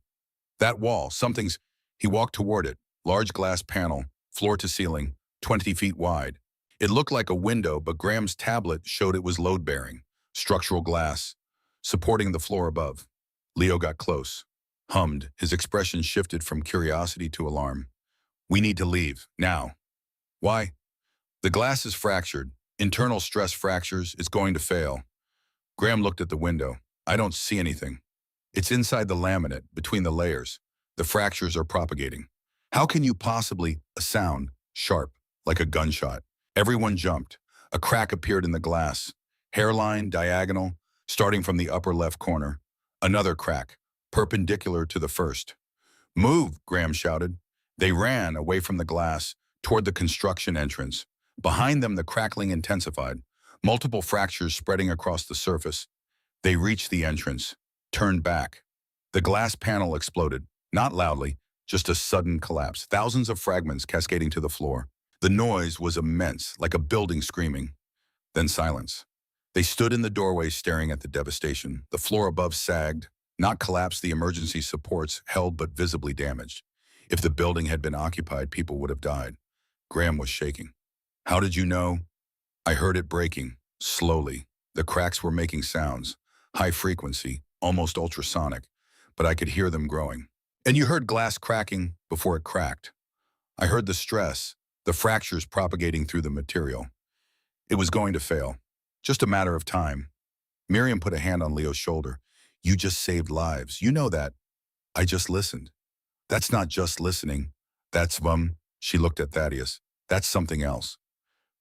Speaker 1: That wall, something's... He walked toward it. Large glass panel, floor to ceiling, 20 feet wide. It looked like a window, but Graham's tablet showed it was load-bearing, structural glass, supporting the floor above. Leo got close, hummed. His expression shifted from curiosity to alarm. We need to leave, now. Why? The glass is fractured. Internal stress fractures. It's going to fail. Graham looked at the window. I don't see anything. It's inside the laminate, between the layers. The fractures are propagating. How can you possibly... A sound, sharp, like a gunshot. Everyone jumped. A crack appeared in the glass. Hairline, diagonal, starting from the upper left corner. Another crack, perpendicular to the first. Move, Graham shouted. They ran away from the glass, toward the construction entrance. Behind them, the crackling intensified. Multiple fractures spreading across the surface. They reached the entrance, turned back. The glass panel exploded, not loudly, just a sudden collapse. Thousands of fragments cascading to the floor. The noise was immense, like a building screaming. Then silence. They stood in the doorway staring at the devastation. The floor above sagged, not collapsed. The emergency supports held but visibly damaged. If the building had been occupied, people would have died. Graham was shaking. How did you know? I heard it breaking, slowly. The cracks were making sounds, high frequency, almost ultrasonic, but I could hear them growing. And you heard glass cracking before it cracked. I heard the stress, the fractures propagating through the material. It was going to fail. Just a matter of time. Miriam put a hand on Leo's shoulder. You just saved lives. You know that. I just listened. That's not just listening. That's, she looked at Thaddeus. That's something else.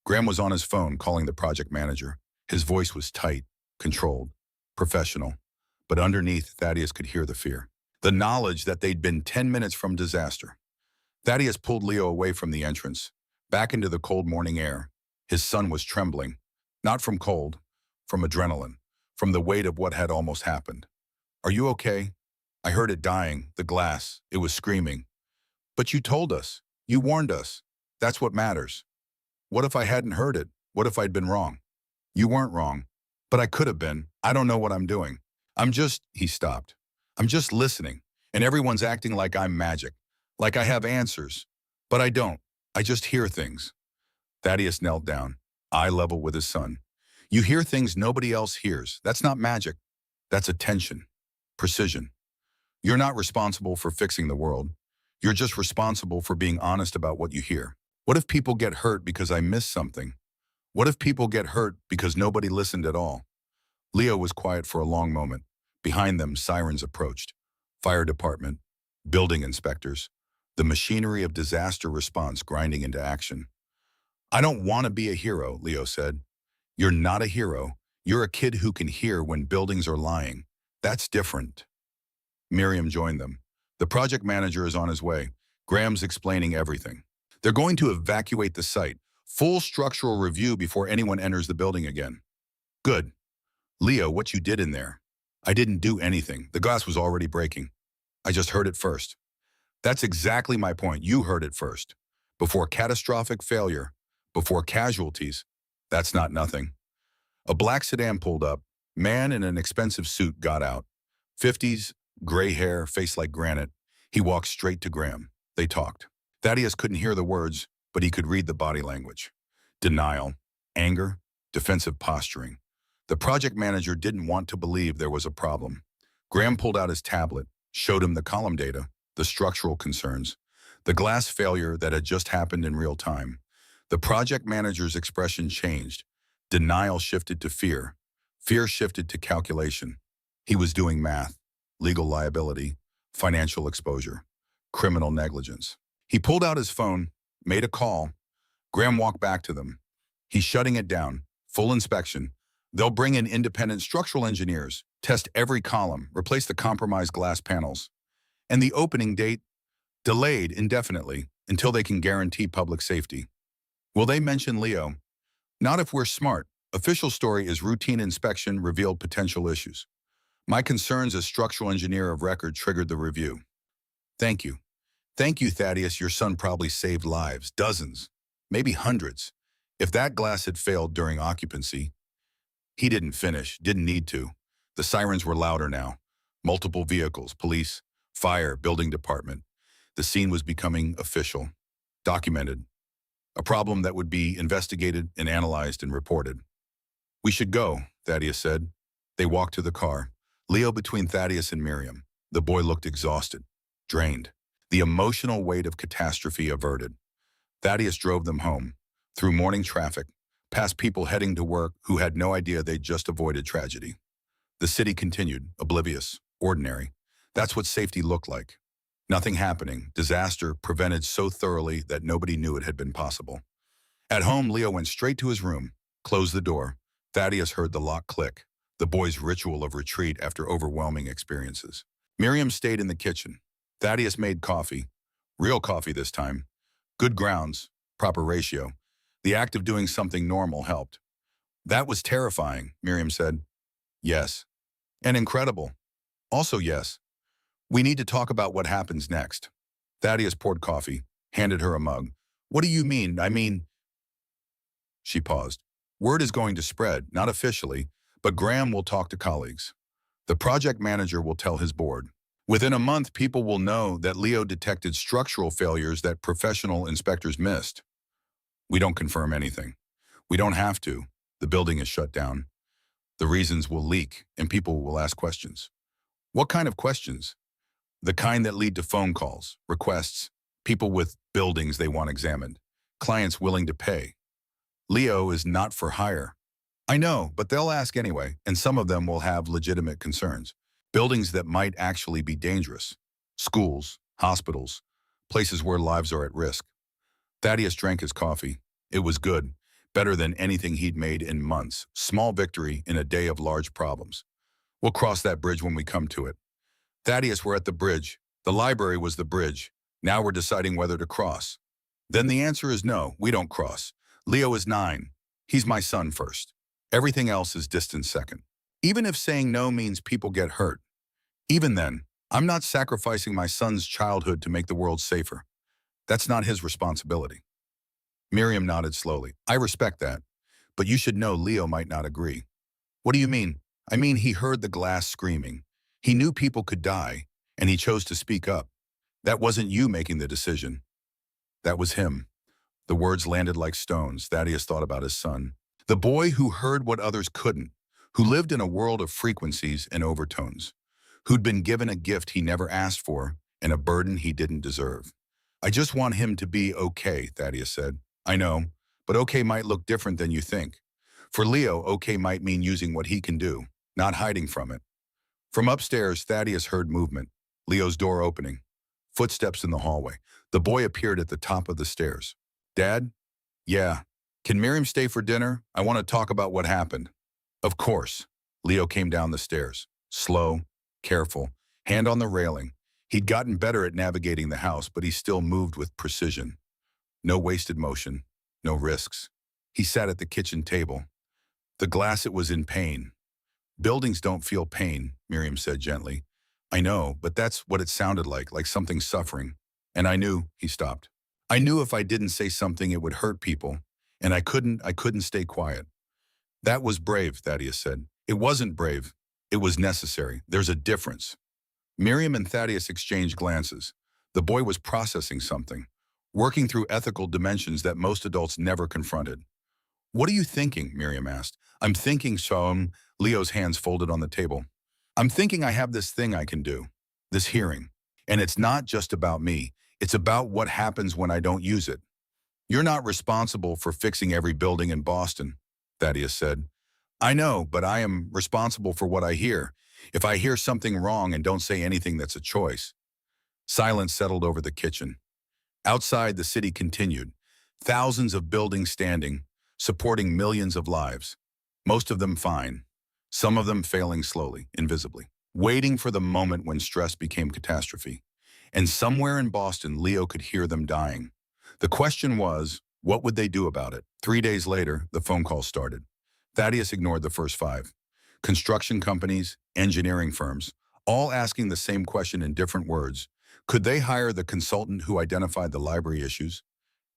Speaker 1: Graham was on his phone calling the project manager. His voice was tight, controlled, professional. But underneath, Thaddeus could hear the fear. The knowledge that they'd been 10 minutes from disaster. Thaddeus pulled Leo away from the entrance, back into the cold morning air. His son was trembling, not from cold, from adrenaline, from the weight of what had almost happened. Are you okay? I heard it dying, the glass. It was screaming. But you told us. You warned us. That's what matters. What if I hadn't heard it? What if I'd been wrong? You weren't wrong, but I could have been. I don't know what I'm doing. He stopped. I'm just listening, and everyone's acting like I'm magic, like I have answers. But I don't. I just hear things. Thaddeus knelt down, eye level with his son. You hear things nobody else hears. That's not magic. That's attention, precision. You're not responsible for fixing the world. You're just responsible for being honest about what you hear. What if people get hurt because I missed something? What if people get hurt because nobody listened at all? Leo was quiet for a long moment. Behind them, sirens approached. Fire department, building inspectors, the machinery of disaster response grinding into action. I don't want to be a hero, Leo said. You're not a hero. You're a kid who can hear when buildings are lying. That's different. Miriam joined them. The project manager is on his way. Graham's explaining everything. They're going to evacuate the site. Full structural review before anyone enters the building again. Good. Leo, what you did in there? I didn't do anything. The glass was already breaking. I just heard it first. That's exactly my point. You heard it first. Before catastrophic failure, before casualties. That's not nothing. A black sedan pulled up. Man in an expensive suit got out. 50s, gray hair, face like granite. He walked straight to Graham. They talked. Thaddeus couldn't hear the words, but he could read the body language. Denial, anger, defensive posturing. The project manager didn't want to believe there was a problem. Graham pulled out his tablet, showed him the column data, the structural concerns, the glass failure that had just happened in real time. The project manager's expression changed. Denial shifted to fear. Fear shifted to calculation. He was doing math, legal liability, financial exposure, criminal negligence. He pulled out his phone, made a call. Graham walked back to them. He's shutting it down. Full inspection. They'll bring in independent structural engineers, test every column, replace the compromised glass panels. And the opening date, delayed indefinitely until they can guarantee public safety. Will they mention Leo? Not if we're smart. Official story is routine inspection revealed potential issues. My concerns as structural engineer of record triggered the review. Thank you. Thank you, Thaddeus. Your son probably saved lives, dozens, maybe hundreds. If that glass had failed during occupancy, he didn't finish, didn't need to. The sirens were louder now. Multiple vehicles, police, fire, building department. The scene was becoming official, documented. A problem that would be investigated and analyzed and reported. We should go, Thaddeus said. They walked to the car, Leo between Thaddeus and Miriam. The boy looked exhausted, drained. The emotional weight of catastrophe averted. Thaddeus drove them home, through morning traffic, past people heading to work who had no idea they'd just avoided tragedy. The city continued, oblivious, ordinary. That's what safety looked like. Nothing happening, disaster prevented so thoroughly that nobody knew it had been possible. At home, Leo went straight to his room, closed the door. Thaddeus heard the lock click, the boy's ritual of retreat after overwhelming experiences. Miriam stayed in the kitchen. Thaddeus made coffee, real coffee this time. Good grounds, proper ratio. The act of doing something normal helped. That was terrifying, Miriam said. Yes. And incredible. Also yes. We need to talk about what happens next. Thaddeus poured coffee, handed her a mug. What do you mean? I mean... She paused. Word is going to spread, not officially, but Graham will talk to colleagues. The project manager will tell his board. Within a month, people will know that Leo detected structural failures that professional inspectors missed. We don't confirm anything. We don't have to. The building is shut down. The reasons will leak, and people will ask questions. What kind of questions? The kind that lead to phone calls, requests, people with buildings they want examined, clients willing to pay. Leo is not for hire. I know, but they'll ask anyway, and some of them will have legitimate concerns. Buildings that might actually be dangerous. Schools, hospitals, places where lives are at risk. Thaddeus drank his coffee. It was good, better than anything he'd made in months. Small victory in a day of large problems. We'll cross that bridge when we come to it. Thaddeus, we're at the bridge. The library was the bridge. Now we're deciding whether to cross. Then the answer is no, we don't cross. Leo is 9. He's my son first. Everything else is distant second. Even if saying no means people get hurt. Even then, I'm not sacrificing my son's childhood to make the world safer. That's not his responsibility. Miriam nodded slowly. I respect that, but you should know Leo might not agree. What do you mean? I mean, he heard the glass screaming. He knew people could die, and he chose to speak up. That wasn't you making the decision. That was him. The words landed like stones. Thaddeus thought about his son. The boy who heard what others couldn't, who lived in a world of frequencies and overtones, who'd been given a gift he never asked for and a burden he didn't deserve. I just want him to be okay, Thaddeus said. I know, but okay might look different than you think. For Leo, okay might mean using what he can do, not hiding from it. From upstairs, Thaddeus heard movement, Leo's door opening, footsteps in the hallway. The boy appeared at the top of the stairs. Dad? Yeah. Can Miriam stay for dinner? I want to talk about what happened. Of course. Leo came down the stairs, slow, careful, hand on the railing. He'd gotten better at navigating the house, but he still moved with precision. No wasted motion, no risks. He sat at the kitchen table. The glass, it was in pain. Buildings don't feel pain, Miriam said gently. I know, but that's what it sounded like something suffering. And I knew, he stopped. I knew if I didn't say something it would hurt people, and I couldn't stay quiet. That was brave, Thaddeus said. It wasn't brave. It was necessary. There's a difference. Miriam and Thaddeus exchanged glances. The boy was processing something, working through ethical dimensions that most adults never confronted. What are you thinking? Miriam asked. I'm thinking, so, Leo's hands folded on the table. I'm thinking I have this thing I can do, this hearing. And it's not just about me. It's about what happens when I don't use it. You're not responsible for fixing every building in Boston, Thaddeus said. I know, but I am responsible for what I hear. If I hear something wrong and don't say anything, that's a choice. Silence settled over the kitchen. Outside, the city continued. Thousands of buildings standing, supporting millions of lives. Most of them fine. Some of them failing slowly, invisibly. Waiting for the moment when stress became catastrophe. And somewhere in Boston, Leo could hear them dying. The question was, what would they do about it? 3 days later, the phone call started. Thaddeus ignored the first 5. Construction companies, engineering firms, all asking the same question in different words. Could they hire the consultant who identified the library issues?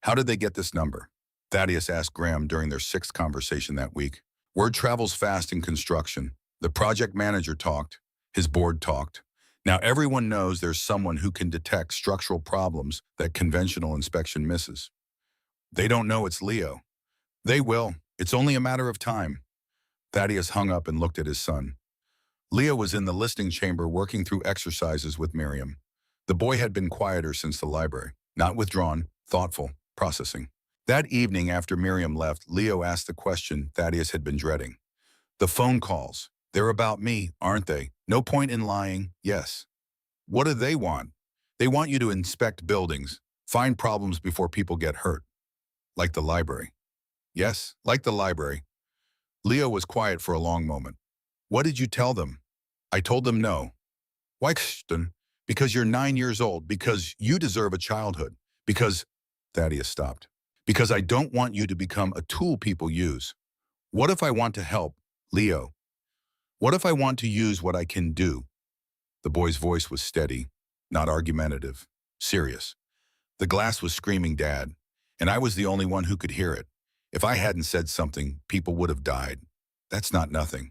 Speaker 1: How did they get this number? Thaddeus asked Graham during their 6th conversation that week. Word travels fast in construction. The project manager talked. His board talked. Now everyone knows there's someone who can detect structural problems that conventional inspection misses. They don't know it's Leo. They will. It's only a matter of time. Thaddeus hung up and looked at his son. Leo was in the listening chamber working through exercises with Miriam. The boy had been quieter since the library, not withdrawn, thoughtful, processing. That evening after Miriam left, Leo asked the question Thaddeus had been dreading. The phone calls. They're about me, aren't they? No point in lying, yes. What do they want? They want you to inspect buildings, find problems before people get hurt. Like the library. Yes, like the library. Leo was quiet for a long moment. What did you tell them? I told them no. Why, Kristen? Because you're 9 years old, because you deserve a childhood, because... Thaddeus stopped. Because I don't want you to become a tool people use. What if I want to help, Leo? What if I want to use what I can do? The boy's voice was steady, not argumentative, serious. The glass was screaming Dad, and I was the only one who could hear it. If I hadn't said something, people would have died. That's not nothing.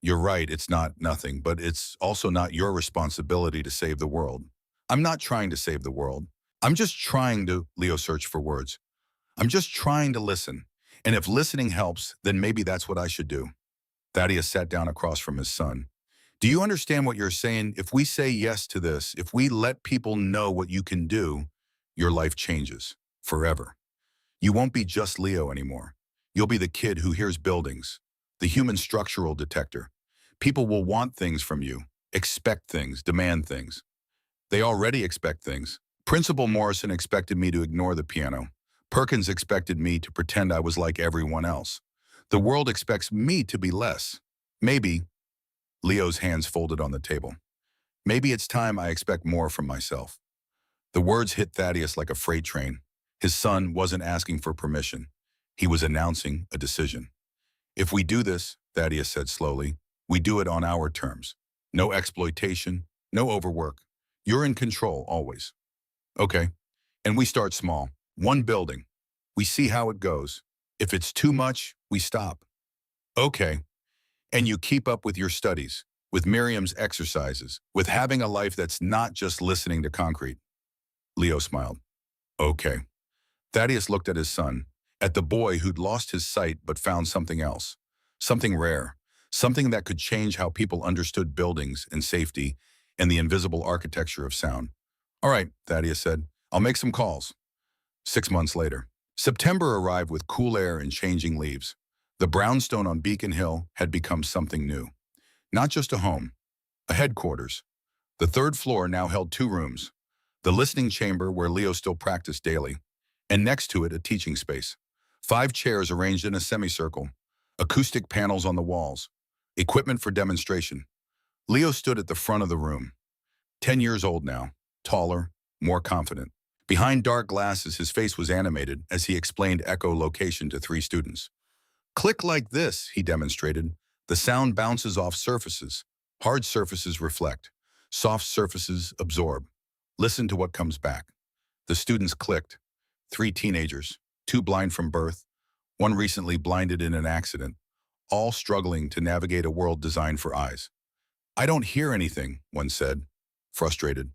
Speaker 1: You're right, it's not nothing, but it's also not your responsibility to save the world. I'm not trying to save the world. I'm just trying to, Leo searched for words. I'm just trying to listen. And if listening helps, then maybe that's what I should do. Thaddeus sat down across from his son. Do you understand what you're saying? If we say yes to this, if we let people know what you can do, your life changes forever. You won't be just Leo anymore. You'll be the kid who hears buildings, the human structural detector. People will want things from you, expect things, demand things. They already expect things. Principal Morrison expected me to ignore the piano. Perkins expected me to pretend I was like everyone else. The world expects me to be less. Maybe, Leo's hands folded on the table. Maybe it's time I expect more from myself. The words hit Thaddeus like a freight train. His son wasn't asking for permission. He was announcing a decision. If we do this, Thaddeus said slowly, we do it on our terms. No exploitation, no overwork. You're in control, always. Okay. And we start small. 1 building. We see how it goes. If it's too much, we stop. Okay. And you keep up with your studies, with Miriam's exercises, with having a life that's not just listening to concrete. Leo smiled. Okay. Thaddeus looked at his son, at the boy who'd lost his sight but found something else, something rare, something that could change how people understood buildings and safety and the invisible architecture of sound. All right, Thaddeus said, I'll make some calls. 6 months later, September arrived with cool air and changing leaves. The brownstone on Beacon Hill had become something new. Not just a home, a headquarters. The 3rd floor now held 2 rooms, the listening chamber where Leo still practiced daily, and next to it a teaching space. 5 chairs arranged in a semicircle, acoustic panels on the walls, equipment for demonstration. Leo stood at the front of the room. 10 years old now, taller, more confident. Behind dark glasses, his face was animated as he explained echolocation to 3 students. Click like this, he demonstrated. The sound bounces off surfaces. Hard surfaces reflect. Soft surfaces absorb. Listen to what comes back. The students clicked. 3 teenagers, 2 blind from birth, 1 recently blinded in an accident, all struggling to navigate a world designed for eyes. I don't hear anything, one said, frustrated.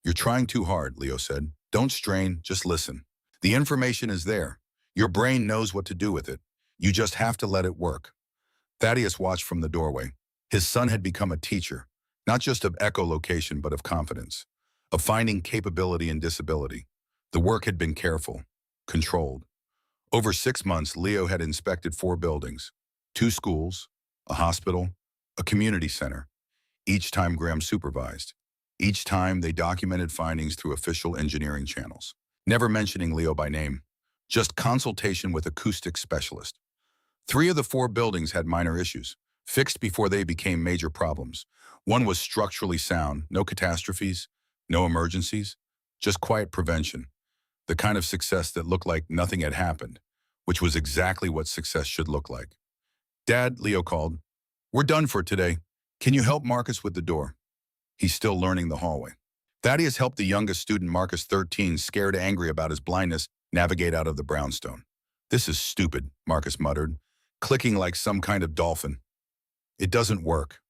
Speaker 1: You're trying too hard, Leo said. Don't strain, just listen. The information is there. Your brain knows what to do with it. You just have to let it work. Thaddeus watched from the doorway. His son had become a teacher, not just of echolocation, but of confidence, of finding capability in disability. The work had been careful, controlled. Over 6 months, Leo had inspected 4 buildings, 2 schools, a hospital, a community center. Each time Graham supervised. Each time they documented findings through official engineering channels, never mentioning Leo by name, just consultation with acoustic specialist. 3 of the 4 buildings had minor issues, fixed before they became major problems. One was structurally sound, no catastrophes, no emergencies, just quiet prevention, the kind of success that looked like nothing had happened, which was exactly what success should look like. Dad, Leo called. We're done for today. Can you help Marcus with the door? He's still learning the hallway. Thaddeus helped the youngest student, Marcus 13, scared angry about his blindness, navigate out of the brownstone. This is stupid, Marcus muttered, clicking like some kind of dolphin. It doesn't work.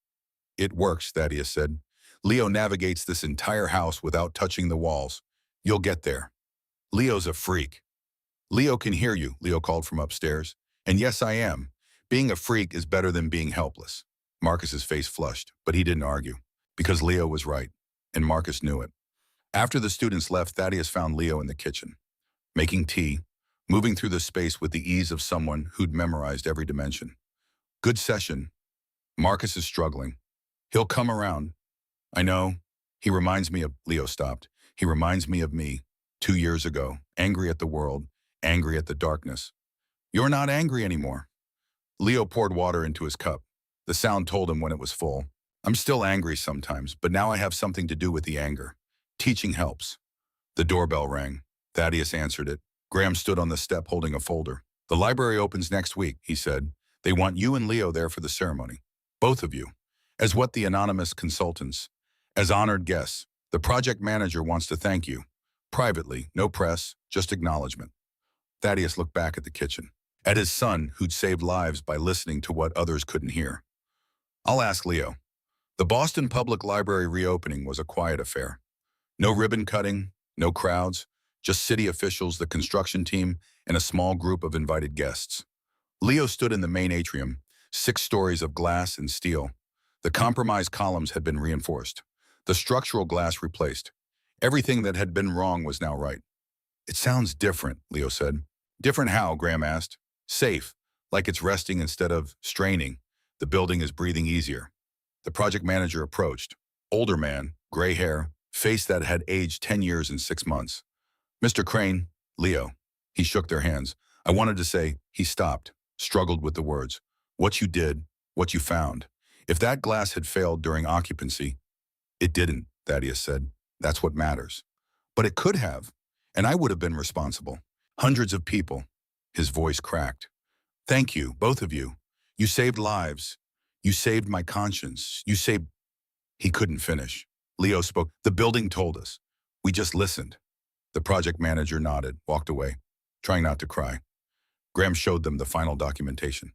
Speaker 1: It works, Thaddeus said. Leo navigates this entire house without touching the walls. You'll get there. Leo's a freak. Leo can hear you, Leo called from upstairs. And yes, I am. Being a freak is better than being helpless. Marcus's face flushed, but he didn't argue, because Leo was right, and Marcus knew it. After the students left, Thaddeus found Leo in the kitchen, making tea, moving through the space with the ease of someone who'd memorized every dimension. Good session. Marcus is struggling. He'll come around. I know. He reminds me of... Leo stopped. He reminds me of me, 2 years ago, angry at the world, angry at the darkness. You're not angry anymore. Leo poured water into his cup. The sound told him when it was full. I'm still angry sometimes, but now I have something to do with the anger. Teaching helps. The doorbell rang. Thaddeus answered it. Graham stood on the step holding a folder. The library opens next week, he said. They want you and Leo there for the ceremony. Both of you. As what the anonymous consultants. As honored guests. The project manager wants to thank you. Privately, no press, just acknowledgement. Thaddeus looked back at the kitchen. At his son, who'd saved lives by listening to what others couldn't hear. I'll ask Leo. The Boston Public Library reopening was a quiet affair. No ribbon cutting, no crowds, just city officials, the construction team, and a small group of invited guests. Leo stood in the main atrium, 6 stories of glass and steel. The compromised columns had been reinforced, the structural glass replaced. Everything that had been wrong was now right. It sounds different, Leo said. Different how, Graham asked. Safe, like it's resting instead of straining. The building is breathing easier. The project manager approached. Older man, gray hair, face that had aged 10 years and 6 months. Mr. Crane, Leo. He shook their hands. I wanted to say, he stopped, struggled with the words. What you did, what you found. If that glass had failed during occupancy, it didn't, Thaddeus said. That's what matters. But it could have, and I would have been responsible. Hundreds of people. His voice cracked. Thank you, both of you. You saved lives. You saved my conscience. You saved... He couldn't finish. Leo spoke. The building told us. We just listened. The project manager nodded, walked away, trying not to cry. Graham showed them the final documentation.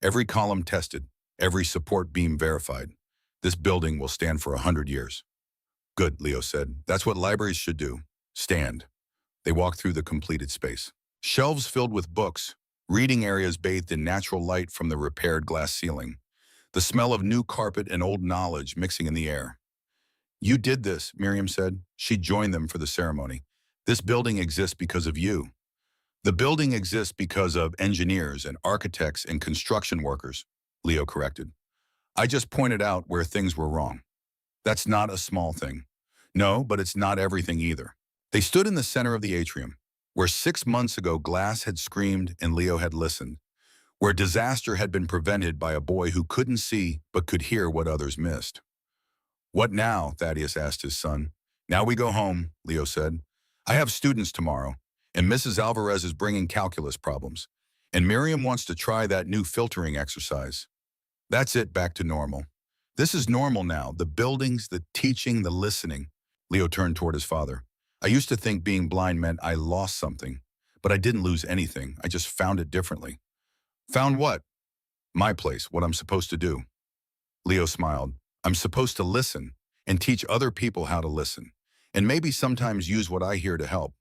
Speaker 1: Every column tested, every support beam verified. This building will stand for 100 years. Good, Leo said. That's what libraries should do. Stand. They walked through the completed space. Shelves filled with books, reading areas bathed in natural light from the repaired glass ceiling. The smell of new carpet and old knowledge mixing in the air. You did this, Miriam said. She joined them for the ceremony. This building exists because of you. The building exists because of engineers and architects and construction workers, Leo corrected. I just pointed out where things were wrong. That's not a small thing. No, but it's not everything either. They stood in the center of the atrium, where 6 months ago glass had screamed and Leo had listened, where disaster had been prevented by a boy who couldn't see but could hear what others missed. What now? Thaddeus asked his son. Now we go home, Leo said. I have students tomorrow, and Mrs. Alvarez is bringing calculus problems, and Miriam wants to try that new filtering exercise. That's it, back to normal. This is normal now, the buildings, the teaching, the listening. Leo turned toward his father. I used to think being blind meant I lost something, but I didn't lose anything. I just found it differently. Found what? My place, what I'm supposed to do. Leo smiled. I'm supposed to listen and teach other people how to listen, and maybe sometimes use what I hear to help.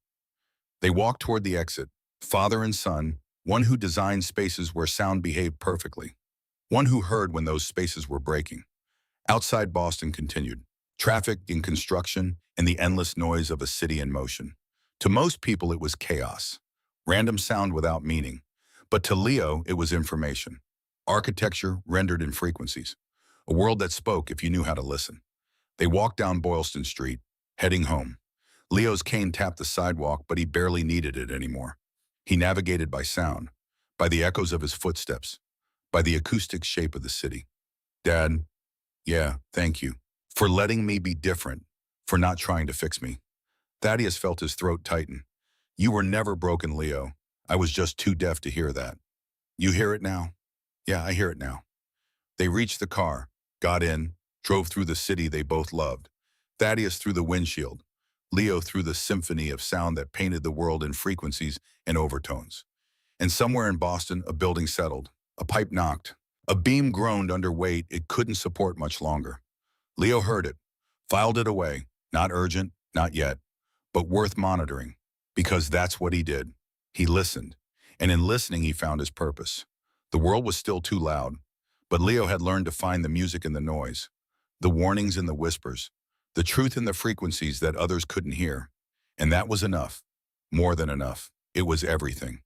Speaker 1: They walked toward the exit, father and son, one who designed spaces where sound behaved perfectly, one who heard when those spaces were breaking. Outside Boston continued, traffic in construction and the endless noise of a city in motion. To most people it was chaos, random sound without meaning. But to Leo it was information. Architecture rendered in frequencies. A world that spoke if you knew how to listen. They walked down Boylston Street, heading home. Leo's cane tapped the sidewalk, but he barely needed it anymore. He navigated by sound, by the echoes of his footsteps, by the acoustic shape of the city. Dad, yeah, thank you. For letting me be different, for not trying to fix me. Thaddeus felt his throat tighten. You were never broken, Leo. I was just too deaf to hear that. You hear it now? Yeah, I hear it now. They reached the car, got in, drove through the city they both loved. Thaddeus through the windshield, Leo through the symphony of sound that painted the world in frequencies and overtones. And somewhere in Boston, a building settled. A pipe knocked. A beam groaned under weight it couldn't support much longer. Leo heard it, filed it away. Not urgent, not yet, but worth monitoring. Because that's what he did. He listened. And in listening, he found his purpose. The world was still too loud, but Leo had learned to find the music in the noise, the warnings in the whispers, the truth in the frequencies that others couldn't hear. And that was enough. More than enough. It was everything.